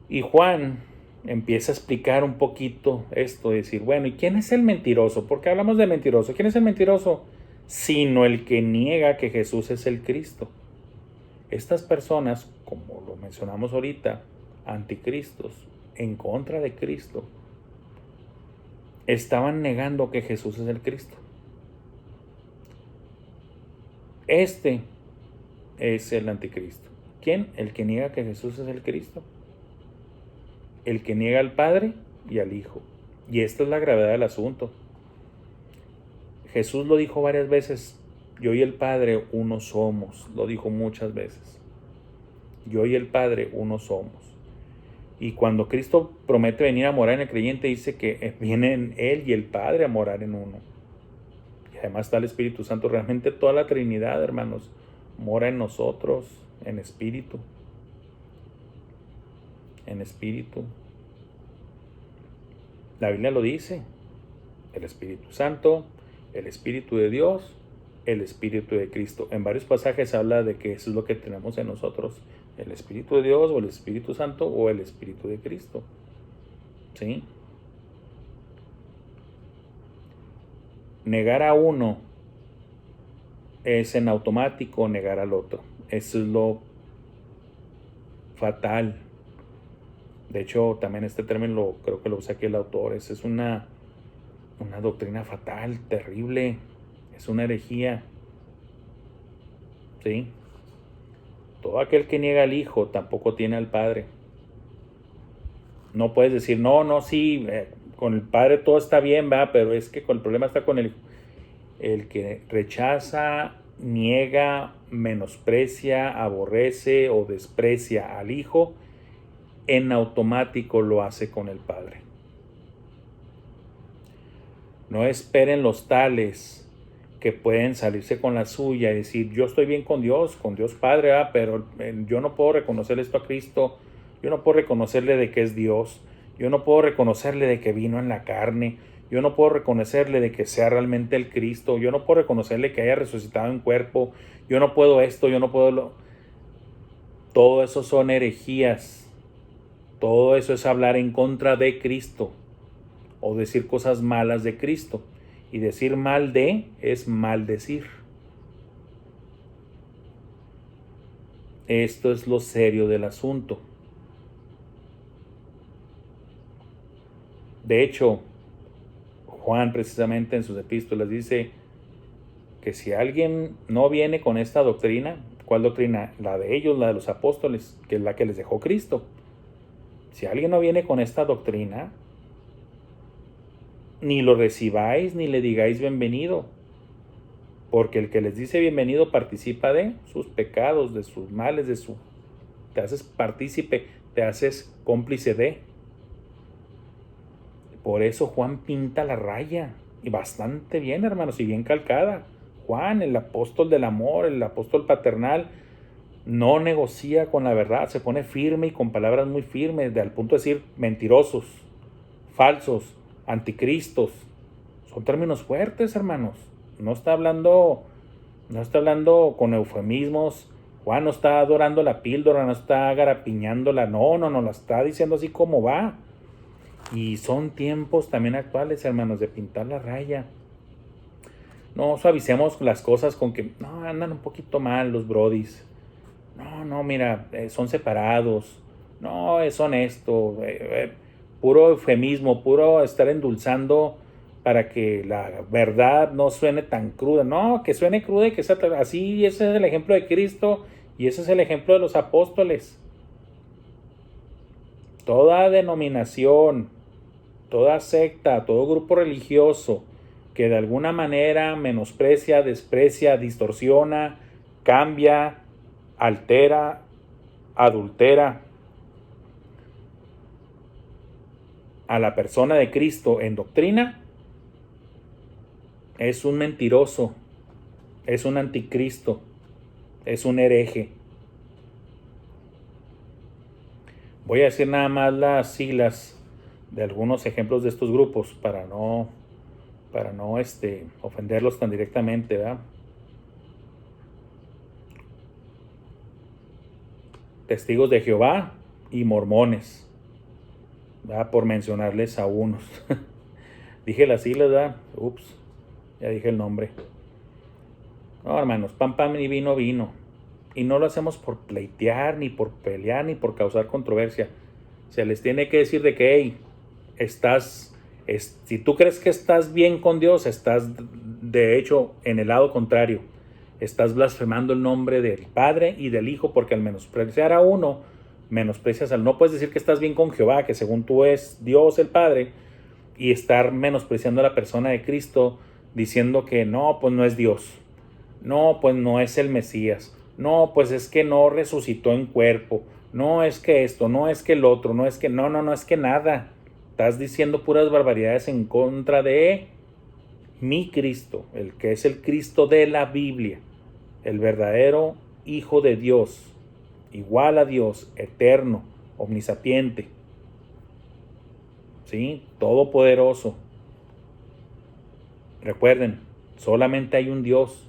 Y Juan empieza a explicar un poquito esto, decir, bueno, ¿y quién es el mentiroso? ¿Por qué hablamos de mentiroso? ¿Quién es el mentiroso? Sino el que niega que Jesús es el Cristo. Estas personas, como lo mencionamos ahorita, anticristos, en contra de Cristo, estaban negando que Jesús es el Cristo. Este es el anticristo. ¿Quién? El que niega que Jesús es el Cristo. El que niega al Padre y al Hijo. Y esta es la gravedad del asunto. Jesús lo dijo varias veces, yo y el Padre uno somos, lo dijo muchas veces. Yo y el Padre uno somos. Y cuando Cristo promete venir a morar en el creyente, dice que vienen Él y el Padre a morar en uno. Y además está el Espíritu Santo. Realmente toda la Trinidad, hermanos, mora en nosotros, en espíritu. En espíritu. La Biblia lo dice. El Espíritu Santo, el Espíritu de Dios, el Espíritu de Cristo. En varios pasajes habla de que eso es lo que tenemos en nosotros. El Espíritu de Dios o el Espíritu Santo o el Espíritu de Cristo. ¿Sí? Negar a uno es en automático negar al otro. Eso es lo fatal. De hecho, también este término creo que lo usa aquí el autor. Es una doctrina fatal, terrible. Es una herejía. ¿Sí? Todo aquel que niega al Hijo tampoco tiene al Padre. No puedes decir, no, sí, con el Padre todo está bien, ¿verdad? Pero es que el problema está con el que rechaza, niega, menosprecia, aborrece o desprecia al Hijo, en automático lo hace con el Padre. No esperen los tales que pueden salirse con la suya y decir, yo estoy bien con Dios Padre, pero yo no puedo reconocer esto a Cristo, yo no puedo reconocerle de que es Dios, yo no puedo reconocerle de que vino en la carne, yo no puedo reconocerle de que sea realmente el Cristo, yo no puedo reconocerle que haya resucitado en cuerpo, yo no puedo esto, yo no puedo lo... Todo eso son herejías, todo eso es hablar en contra de Cristo o decir cosas malas de Cristo. Y decir mal de es maldecir. Esto es lo serio del asunto. De hecho, Juan precisamente en sus epístolas dice que si alguien no viene con esta doctrina, ¿cuál doctrina? La de ellos, la de los apóstoles, que es la que les dejó Cristo. Si alguien no viene con esta doctrina, ni lo recibáis ni le digáis bienvenido, porque el que les dice bienvenido participa de sus pecados, de sus males, te haces partícipe, te haces cómplice de. Por eso Juan pinta la raya, y bastante bien, hermanos, y bien calcada. Juan, el apóstol del amor, el apóstol paternal, no negocia con la verdad, se pone firme y con palabras muy firmes, al punto de decir mentirosos, falsos, anticristos. Son términos fuertes, hermanos. No está hablando con eufemismos. Juan no está adorando la píldora, no está garapiñándola, no, la está diciendo así como va. Y son tiempos también actuales, hermanos, de pintar la raya. No suavicemos las cosas con que, no, andan un poquito mal los brodis. No, mira, son separados. No, son esto. Puro eufemismo, puro estar endulzando para que la verdad no suene tan cruda. No, que suene cruda y que sea así. Ese es el ejemplo de Cristo y ese es el ejemplo de los apóstoles. Toda denominación, toda secta, todo grupo religioso que de alguna manera menosprecia, desprecia, distorsiona, cambia, altera, adultera a la persona de Cristo en doctrina, es un mentiroso, es un anticristo, es un hereje. Voy a decir nada más las siglas de algunos ejemplos de estos grupos para no ofenderlos tan directamente, ¿verdad? Testigos de Jehová y mormones, ¿verdad? Por mencionarles a unos. Dije las siglas, ¿verdad? Ups, ya dije el nombre. No, hermanos, pan, pan y vino, vino. Y no lo hacemos por pleitear, ni por pelear, ni por causar controversia. Se les tiene que decir de que, hey, si tú crees que estás bien con Dios, estás de hecho en el lado contrario. Estás blasfemando el nombre del Padre y del Hijo, porque al menospreciar a uno, menosprecias al... No puedes decir que estás bien con Jehová, que según tú es Dios el Padre, y estar menospreciando a la persona de Cristo, diciendo que no, pues no es Dios. No, pues no es el Mesías. No, pues es que no resucitó en cuerpo. No es que esto, no es que el otro, no es que... No es que nada. Estás diciendo puras barbaridades en contra de mi Cristo, el que es el Cristo de la Biblia, el verdadero Hijo de Dios, igual a Dios, eterno, omnisapiente, ¿sí? Todopoderoso. Recuerden, solamente hay un Dios,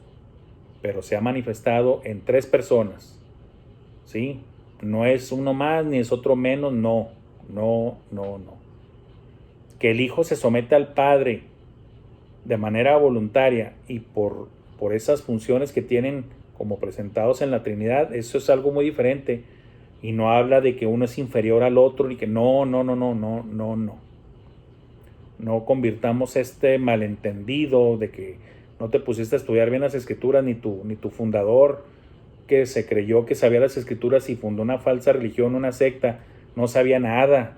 pero se ha manifestado en 3 personas, ¿sí? No es uno más ni es otro menos, no. Que el Hijo se somete al Padre de manera voluntaria y por esas funciones que tienen como presentados en la Trinidad, eso es algo muy diferente y no habla de que uno es inferior al otro ni que no convirtamos este malentendido de que no te pusiste a estudiar bien las escrituras, ni tu fundador que se creyó que sabía las escrituras y fundó una falsa religión, una secta, no sabía nada.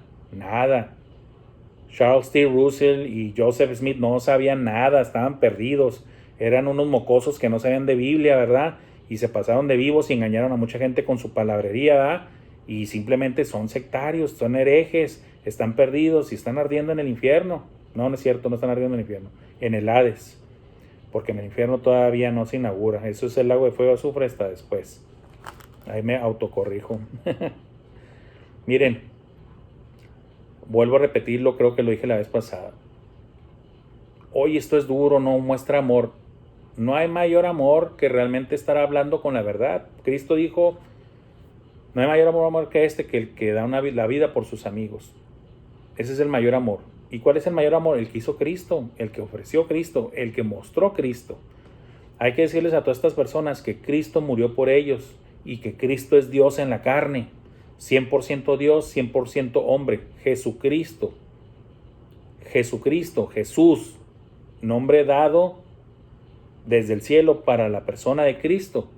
Charles T. Russell y Joseph Smith no sabían nada, estaban perdidos, eran unos mocosos que no sabían de Biblia, ¿verdad? Y se pasaron de vivos y engañaron a mucha gente con su palabrería, ¿verdad? Y simplemente son sectarios, son herejes, están perdidos y están ardiendo en el infierno. No es cierto, no están ardiendo en el infierno, en el Hades, porque en el infierno todavía no se inaugura. Eso es el lago de fuego azufre hasta después. Ahí me autocorrijo. Miren, vuelvo a repetirlo, creo que lo dije la vez pasada. Hoy esto es duro, no muestra amor. No hay mayor amor que realmente estar hablando con la verdad. Cristo dijo, no hay mayor amor que este, que el que da la vida por sus amigos. Ese es el mayor amor. ¿Y cuál es el mayor amor? El que hizo Cristo, el que ofreció Cristo, el que mostró Cristo. Hay que decirles a todas estas personas que Cristo murió por ellos y que Cristo es Dios en la carne. 100% Dios, 100% hombre. Jesucristo, Jesús, nombre dado desde el cielo para la persona de Cristo,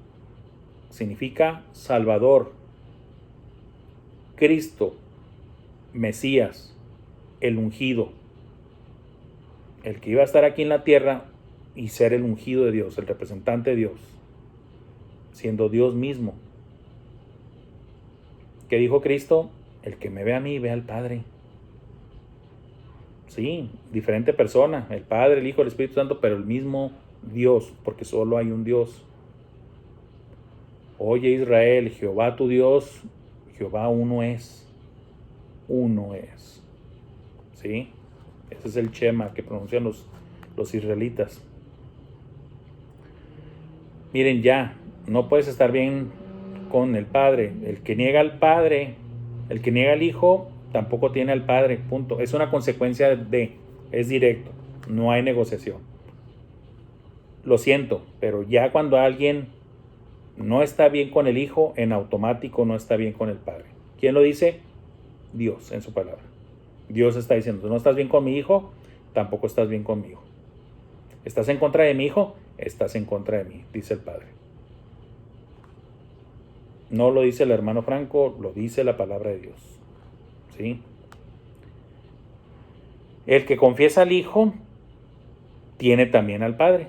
significa Salvador. Cristo, Mesías, el ungido, el que iba a estar aquí en la tierra y ser el ungido de Dios, el representante de Dios, siendo Dios mismo. ¿Qué dijo Cristo? El que me ve a mí, ve al Padre. Sí, diferente persona, el Padre, el Hijo, el Espíritu Santo, pero el mismo Dios, porque solo hay un Dios. Oye Israel, Jehová tu Dios, Jehová uno es. ¿Sí? Ese es el Shema que pronuncian los israelitas. Miren, ya, no puedes estar bien con el Padre. El que niega al Padre, el que niega al Hijo, tampoco tiene al Padre, punto. Es una consecuencia es directo, no hay negociación. Lo siento, pero ya cuando alguien no está bien con el Hijo, en automático no está bien con el Padre. ¿Quién lo dice? Dios en su palabra. Dios está diciendo, tú no estás bien con mi Hijo, tampoco estás bien conmigo. ¿Estás en contra de mi Hijo? Estás en contra de mí, dice el Padre. No lo dice el hermano Franco, lo dice la palabra de Dios. ¿Sí? El que confiesa al Hijo tiene también al Padre.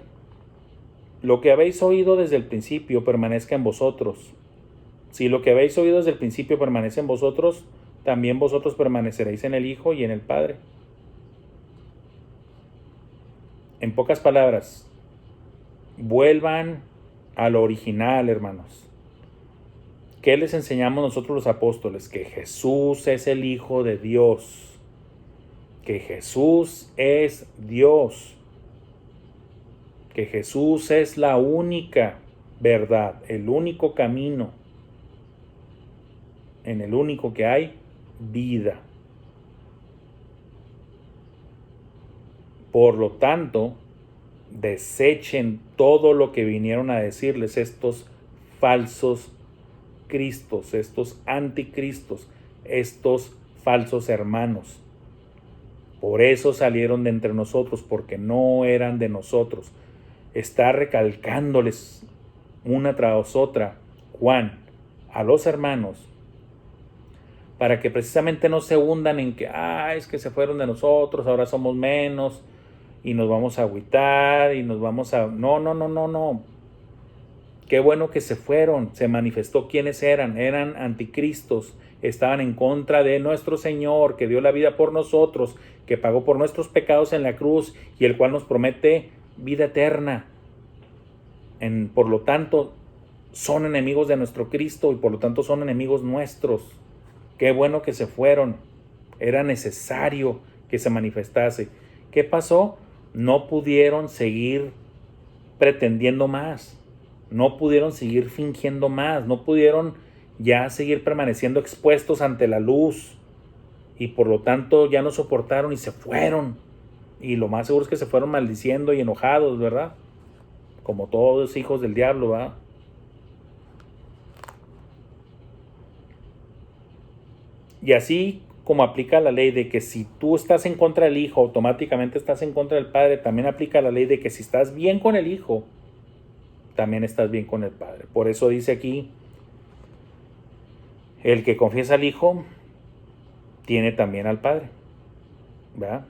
Lo que habéis oído desde el principio permanezca en vosotros. Si lo que habéis oído desde el principio permanece en vosotros, también vosotros permaneceréis en el Hijo y en el Padre. En pocas palabras, vuelvan a lo original, hermanos. ¿Qué les enseñamos nosotros los apóstoles? Que Jesús es el Hijo de Dios. Que Jesús es Dios. Que Jesús es la única verdad, el único camino, en el único que hay vida. Por lo tanto, desechen todo lo que vinieron a decirles estos falsos cristos, estos anticristos, estos falsos hermanos. Por eso salieron de entre nosotros, porque no eran de nosotros. Está recalcándoles una tras otra Juan a los hermanos para que precisamente no se hundan en que es que se fueron de nosotros, ahora somos menos y nos vamos a agüitar y nos vamos a... No. Qué bueno que se fueron, se manifestó quiénes eran anticristos, estaban en contra de nuestro Señor, que dio la vida por nosotros, que pagó por nuestros pecados en la cruz y el cual nos promete vida eterna. Por lo tanto, son enemigos de nuestro Cristo y por lo tanto son enemigos nuestros. Qué bueno que se fueron, era necesario que se manifestase. ¿Qué pasó? No pudieron seguir pretendiendo más. No pudieron seguir fingiendo más, no pudieron ya seguir permaneciendo expuestos ante la luz y por lo tanto ya no soportaron y se fueron. Y lo más seguro es que se fueron maldiciendo y enojados, ¿verdad? Como todos hijos del diablo, ¿verdad? Y así como aplica la ley de que si tú estás en contra del Hijo, automáticamente estás en contra del Padre, también aplica la ley de que si estás bien con el Hijo, también estás bien con el Padre. Por eso dice aquí, el que confiesa al Hijo, tiene también al Padre, ¿verdad?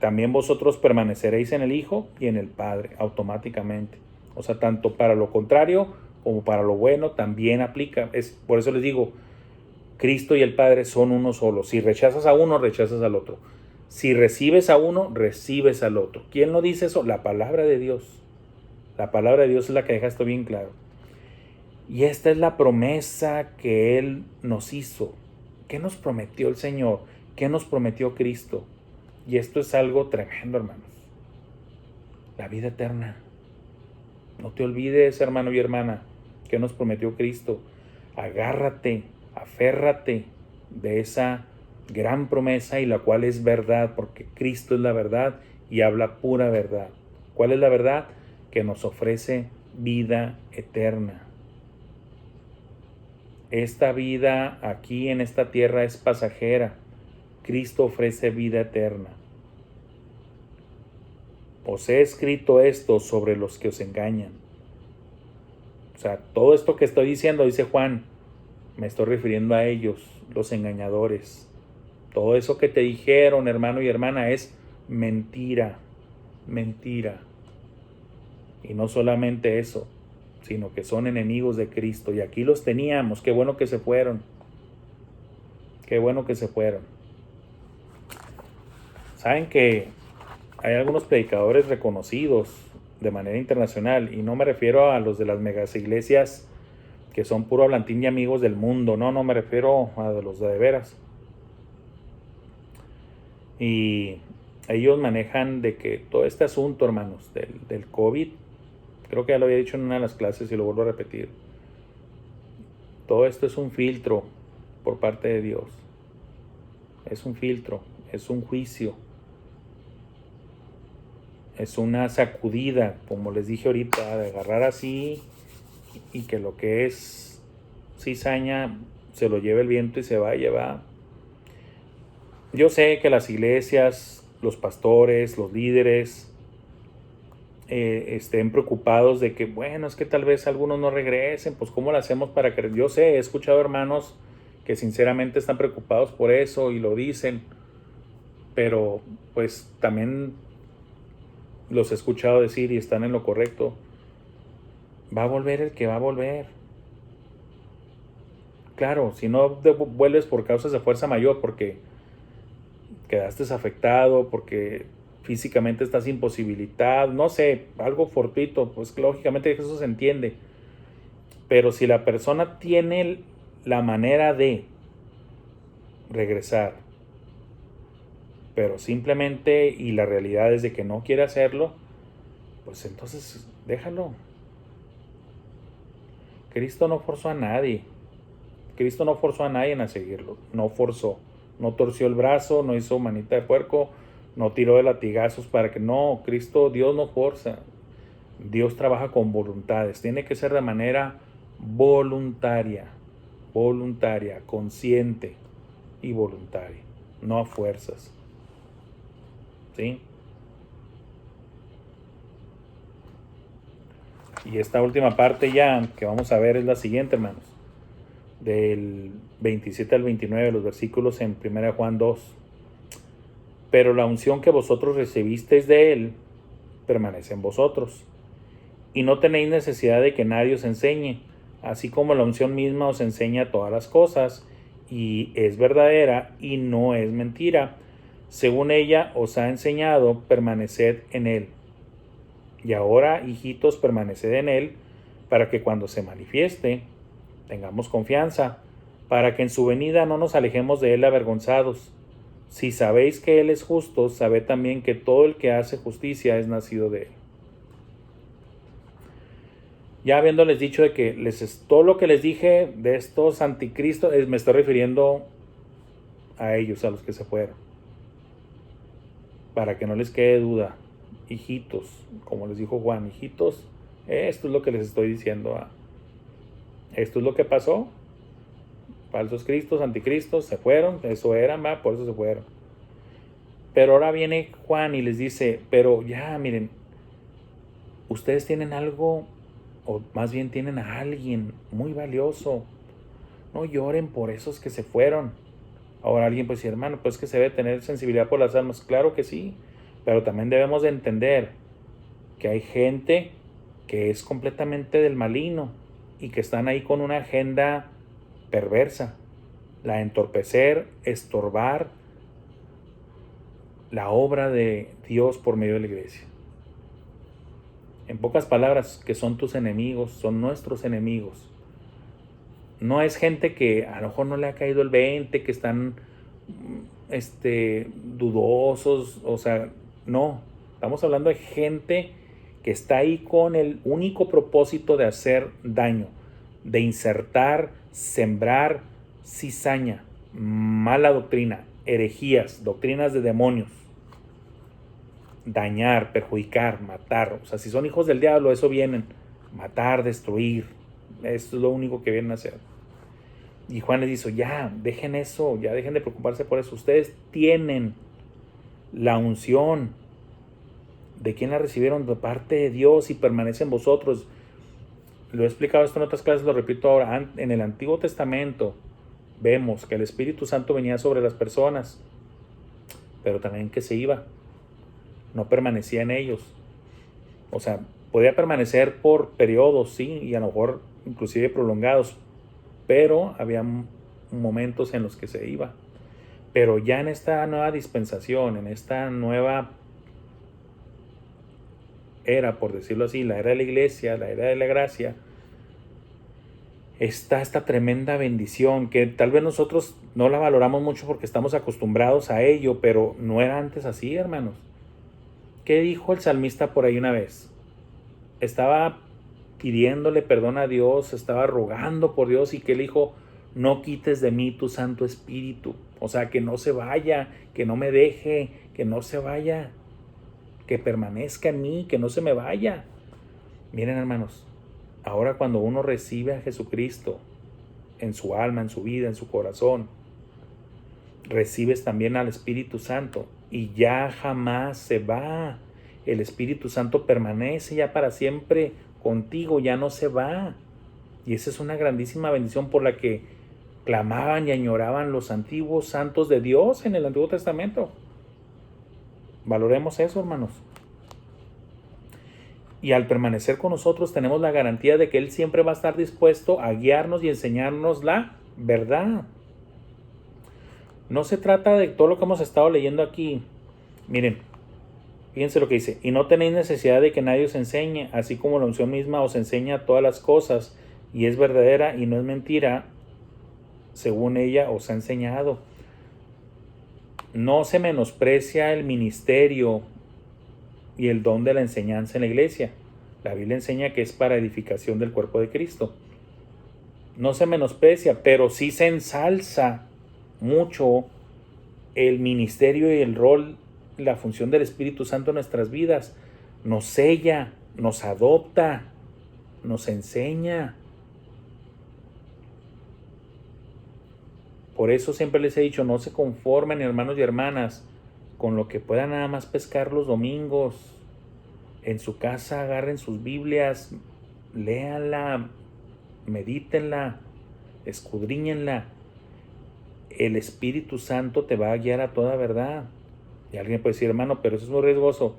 También vosotros permaneceréis en el Hijo y en el Padre, automáticamente. O sea, tanto para lo contrario como para lo bueno también aplica. Por eso les digo, Cristo y el Padre son uno solo. Si rechazas a uno, rechazas al otro. Si recibes a uno, recibes al otro. ¿Quién lo dice eso? La palabra de Dios. La palabra de Dios es la que deja esto bien claro. Y esta es la promesa que Él nos hizo. ¿Qué nos prometió el Señor? ¿Qué nos prometió Cristo? Y esto es algo tremendo, hermanos. La vida eterna. No te olvides, hermano y hermana, ¿qué nos prometió Cristo? Agárrate, aférrate de esa gran promesa y la cual es verdad, porque Cristo es la verdad y habla pura verdad. ¿Cuál es la verdad? Que nos ofrece vida eterna. Esta vida aquí en esta tierra es pasajera. Cristo ofrece vida eterna. Os he escrito esto sobre los que os engañan. O sea, todo esto que estoy diciendo, dice Juan, me estoy refiriendo a ellos, los engañadores. Todo eso que te dijeron, hermano y hermana, es mentira, mentira. Y no solamente eso, sino que son enemigos de Cristo. Y aquí los teníamos, qué bueno que se fueron. Qué bueno que se fueron. Saben que hay algunos predicadores reconocidos de manera internacional, y no me refiero a los de las megas iglesias que son puro hablantín y amigos del mundo, no me refiero a los de veras. Y ellos manejan de que todo este asunto, hermanos, del COVID, creo que ya lo había dicho en una de las clases y lo vuelvo a repetir, todo esto es un filtro por parte de Dios. Es un filtro, es un juicio. Es una sacudida, como les dije ahorita, de agarrar así y que lo que es cizaña se lo lleve el viento y se va. Yo sé que las iglesias, los pastores, los líderes estén preocupados de que, bueno, es que tal vez algunos no regresen, pues ¿cómo lo hacemos para que...? Yo sé, he escuchado hermanos que sinceramente están preocupados por eso y lo dicen, pero pues también los he escuchado decir y están en lo correcto. Va a volver el que va a volver. claro, si no vuelves por causas de fuerza mayor, porque quedaste afectado, porque físicamente estás imposibilitado, no sé, algo fortuito, pues lógicamente eso se entiende. Pero si la persona tiene la manera de regresar, pero simplemente y la realidad es de que no quiere hacerlo, pues entonces déjalo. Cristo no forzó a nadie. Cristo no forzó a nadie a seguirlo. No forzó. No torció el brazo, no hizo manita de puerco, no tiró de latigazos para que... No, Cristo, Dios no forza. Dios trabaja con voluntades. Tiene que ser de manera voluntaria. Voluntaria, consciente y voluntaria. No a fuerzas. ¿Sí? Y esta última parte ya que vamos a ver es la siguiente, hermanos. Del 27 al 29, los versículos en 1 Juan 2. Pero la unción que vosotros recibisteis de él permanece en vosotros. Y no tenéis necesidad de que nadie os enseñe, así como la unción misma os enseña todas las cosas, y es verdadera y no es mentira. Según ella os ha enseñado, permaneced en él. Y ahora, hijitos, permaneced en él, para que cuando se manifieste, tengamos confianza, para que en su venida no nos alejemos de él avergonzados. Si sabéis que él es justo, sabed también que todo el que hace justicia es nacido de él. Ya habiéndoles dicho de que todo lo que les dije de estos anticristos, me estoy refiriendo a ellos, a los que se fueron. Para que no les quede duda, hijitos, como les dijo Juan, hijitos, esto es lo que les estoy diciendo. Esto es lo que pasó. Falsos cristos, anticristos, se fueron, eso eran, por eso se fueron. Pero ahora viene Juan y les dice, pero ya, miren, ustedes tienen algo, o más bien tienen a alguien muy valioso. No lloren por esos que se fueron. Ahora alguien puede decir, hermano, pues que se debe tener sensibilidad por las almas. Claro que sí, pero también debemos de entender que hay gente que es completamente del maligno y que están ahí con una agenda perversa, la de entorpecer, estorbar la obra de Dios por medio de la iglesia. En pocas palabras, que son tus enemigos, son nuestros enemigos. No es gente que a lo mejor no le ha caído el 20, que están dudosos, o sea, no. Estamos hablando de gente que está ahí con el único propósito de hacer daño, de insertar, sembrar cizaña, mala doctrina, herejías, doctrinas de demonios, dañar, perjudicar, matar. O sea, si son hijos del diablo, eso vienen, matar, destruir. Eso es lo único que vienen a hacer. Y Juan les dice, ya, dejen eso, ya dejen de preocuparse por eso. Ustedes tienen la unción. ¿De quién la recibieron? De parte de Dios y permanece en vosotros. Lo he explicado esto en otras clases, lo repito ahora. En el Antiguo Testamento vemos que el Espíritu Santo venía sobre las personas, pero también que se iba. No permanecía en ellos. O sea, podía permanecer por periodos, sí, y a lo mejor inclusive prolongados, pero había momentos en los que se iba. Pero ya en esta nueva dispensación, en esta nueva era, por decirlo así, la era de la iglesia, la era de la gracia, está esta tremenda bendición que tal vez nosotros no la valoramos mucho porque estamos acostumbrados a ello, pero no era antes así, hermanos. ¿Qué dijo el salmista por ahí una vez? Estaba pidiéndole perdón a Dios, estaba rogando por Dios y que él dijo, no quites de mí tu Santo Espíritu. O sea, que no se vaya, que no me deje, que no se vaya, que permanezca en mí, que no se me vaya. Miren, hermanos, ahora cuando uno recibe a Jesucristo en su alma, en su vida, en su corazón, recibes también al Espíritu Santo y ya jamás se va. El Espíritu Santo permanece ya para siempre contigo, ya no se va. Y esa es una grandísima bendición por la que clamaban y añoraban los antiguos santos de Dios en el Antiguo Testamento. Valoremos eso, hermanos. Y al permanecer con nosotros tenemos la garantía de que Él siempre va a estar dispuesto a guiarnos y enseñarnos la verdad. No se trata de todo lo que hemos estado leyendo aquí. Miren, fíjense lo que dice. Y no tenéis necesidad de que nadie os enseñe, así como la unción misma os enseña todas las cosas, y es verdadera y no es mentira, según ella os ha enseñado. No se menosprecia el ministerio y el don de la enseñanza en la iglesia. La Biblia enseña que es para edificación del cuerpo de Cristo. No se menosprecia, pero sí se ensalza mucho el ministerio y el rol, la función del Espíritu Santo en nuestras vidas. Nos sella, nos adopta, nos enseña. Por eso siempre les he dicho, no se conformen, hermanos y hermanas, con lo que puedan nada más pescar los domingos. En su casa agarren sus Biblias, léanla, medítenla, escudriñenla. El Espíritu Santo te va a guiar a toda verdad. Y alguien puede decir, hermano, pero eso es muy riesgoso.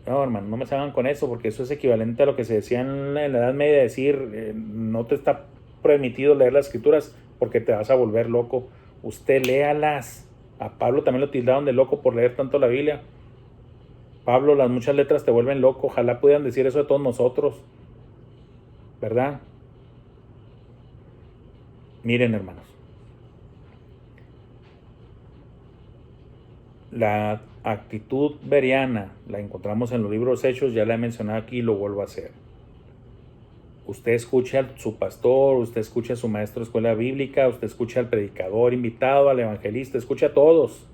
No, hermano, no me salgan con eso, porque eso es equivalente a lo que se decía en la Edad Media, decir, no te está permitido leer las Escrituras porque te vas a volver loco. Usted léalas. A Pablo también lo tildaron de loco por leer tanto la Biblia. Pablo, las muchas letras te vuelven loco. Ojalá pudieran decir eso de todos nosotros, ¿verdad? Miren, hermanos, la actitud bereana la encontramos en los libros Hechos, ya la he mencionado aquí y lo vuelvo a hacer. Usted escucha a su pastor, usted escucha a su maestro de escuela bíblica, usted escucha al predicador invitado, al evangelista, escucha a todos.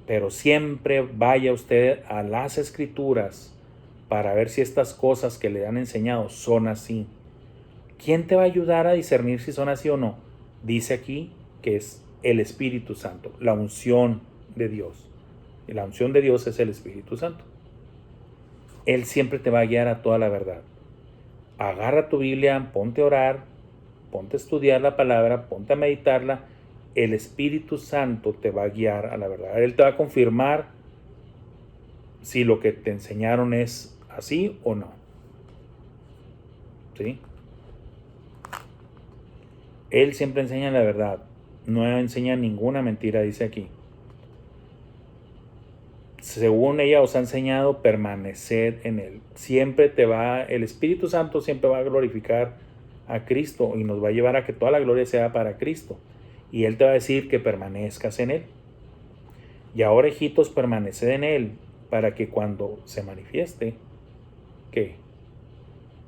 Pero siempre vaya usted a las Escrituras para ver si estas cosas que le han enseñado son así. ¿Quién te va a ayudar a discernir si son así o no? Dice aquí que es el Espíritu Santo, la unción de Dios. Y la unción de Dios es el Espíritu Santo. Él siempre te va a guiar a toda la verdad. Agarra tu Biblia, ponte a orar, ponte a estudiar la palabra, ponte a meditarla. El Espíritu Santo te va a guiar a la verdad. Él te va a confirmar si lo que te enseñaron es así o no. ¿Sí? Él siempre enseña la verdad. No enseña ninguna mentira, dice aquí. Según ella os ha enseñado, permaneced en él. El Espíritu Santo siempre va a glorificar a Cristo y nos va a llevar a que toda la gloria sea para Cristo. Y Él te va a decir que permanezcas en Él. Y ahora, hijitos, permaneced en Él para que cuando se manifieste, ¿qué?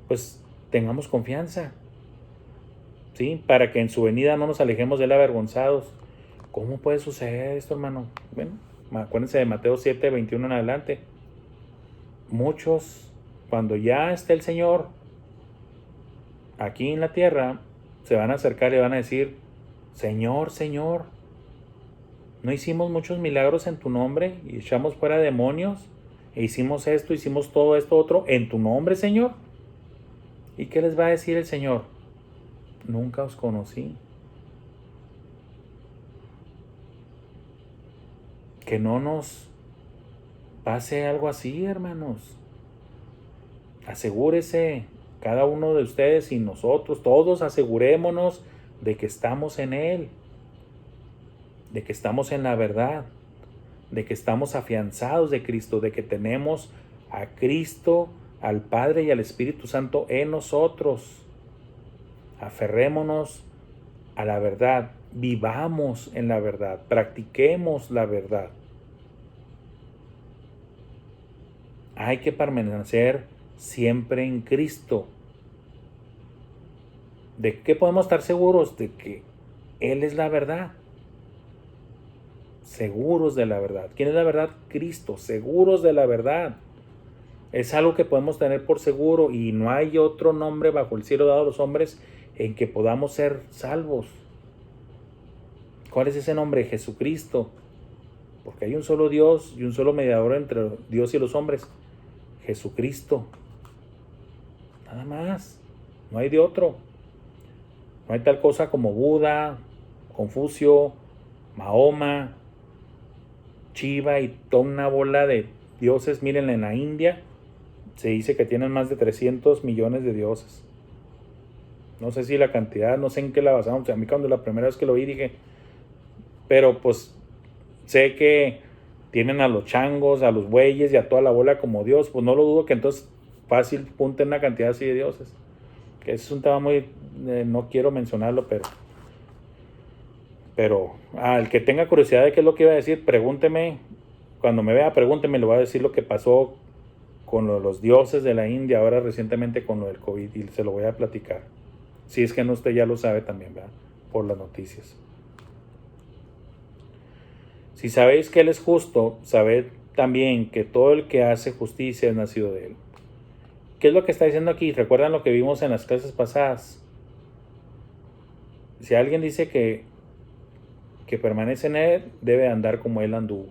Pues tengamos confianza. ¿Sí? Para que en su venida no nos alejemos de él avergonzados. ¿Cómo puede suceder esto, hermano? Bueno, acuérdense de Mateo 7, 21 en adelante. Muchos, cuando ya esté el Señor aquí en la tierra, se van a acercar y van a decir, Señor, Señor, ¿no hicimos muchos milagros en tu nombre y echamos fuera demonios? E hicimos esto, hicimos todo esto otro en tu nombre, Señor. ¿Y qué les va a decir el Señor? Nunca os conocí. Que no nos pase algo así, hermanos. Asegúrese, cada uno de ustedes y nosotros, todos asegurémonos de que estamos en Él, de que estamos en la verdad, de que estamos afianzados de Cristo, de que tenemos a Cristo, al Padre y al Espíritu Santo en nosotros. Aferrémonos a la verdad, vivamos en la verdad, practiquemos la verdad. Hay que permanecer siempre en Cristo. ¿De qué podemos estar seguros? De que Él es la verdad. Seguros de la verdad. ¿Quién es la verdad? Cristo. Seguros de la verdad. Es algo que podemos tener por seguro y no hay otro nombre bajo el cielo dado a los hombres en que podamos ser salvos. ¿Cuál es ese nombre? Jesucristo. Porque hay un solo Dios y un solo mediador entre Dios y los hombres. Jesucristo. Nada más. No hay de otro. No hay tal cosa como Buda, Confucio, Mahoma, Shiva y toda una bola de dioses. Miren, en la India se dice que tienen más de 300 millones de dioses. No sé si la cantidad, no sé en qué la basamos. O sea, a mí cuando la primera vez que lo vi dije, pero pues sé que tienen a los changos, a los bueyes y a toda la bola como Dios. Pues no lo dudo que entonces fácil punten una cantidad así de dioses. Que es un tema muy... no quiero mencionarlo, pero el que tenga curiosidad de qué es lo que iba a decir, pregúnteme. Cuando me vea, pregúnteme, le voy a decir lo que pasó con los dioses de la India, ahora recientemente con lo del COVID, y se lo voy a platicar. Si es que no, usted ya lo sabe también, ¿verdad? Por las noticias. Si sabéis que Él es justo, sabed también que todo el que hace justicia es nacido de Él. ¿Qué es lo que está diciendo aquí? ¿Recuerdan lo que vimos en las clases pasadas? Si alguien dice que permanece en Él, debe andar como Él anduvo.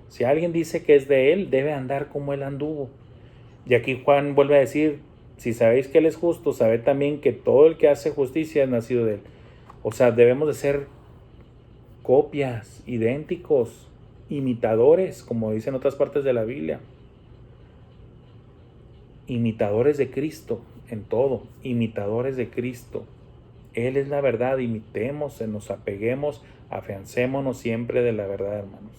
Si alguien dice que es de Él, debe andar como Él anduvo. Y aquí Juan vuelve a decir, si sabéis que Él es justo, sabed también que todo el que hace justicia es nacido de Él. O sea, debemos de ser copias, idénticos, imitadores, como dicen otras partes de la Biblia. Imitadores de Cristo en todo, imitadores de Cristo. Él es la verdad, imitemos, nos apeguemos, afiancémonos siempre de la verdad, hermanos.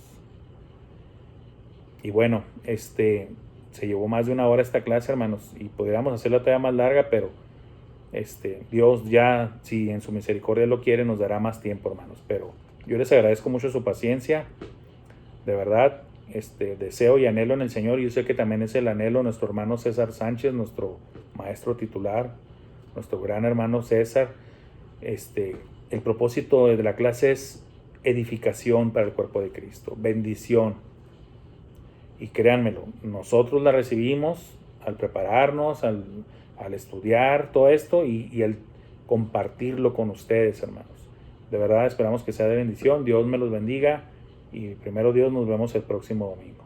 Y bueno, se llevó más de una hora esta clase, hermanos, y podríamos hacerla todavía más larga, pero Dios ya, si en su misericordia lo quiere, nos dará más tiempo, hermanos. Pero yo les agradezco mucho su paciencia, de verdad. Deseo y anhelo en el Señor, y yo sé que también es el anhelo de nuestro hermano César Sánchez, nuestro maestro titular, nuestro gran hermano César. El propósito de la clase es edificación para el cuerpo de Cristo, bendición. Y créanmelo, nosotros la recibimos al prepararnos, al estudiar todo esto y al compartirlo con ustedes, hermanos. De verdad esperamos que sea de bendición. Dios me los bendiga y primero Dios, nos vemos el próximo domingo.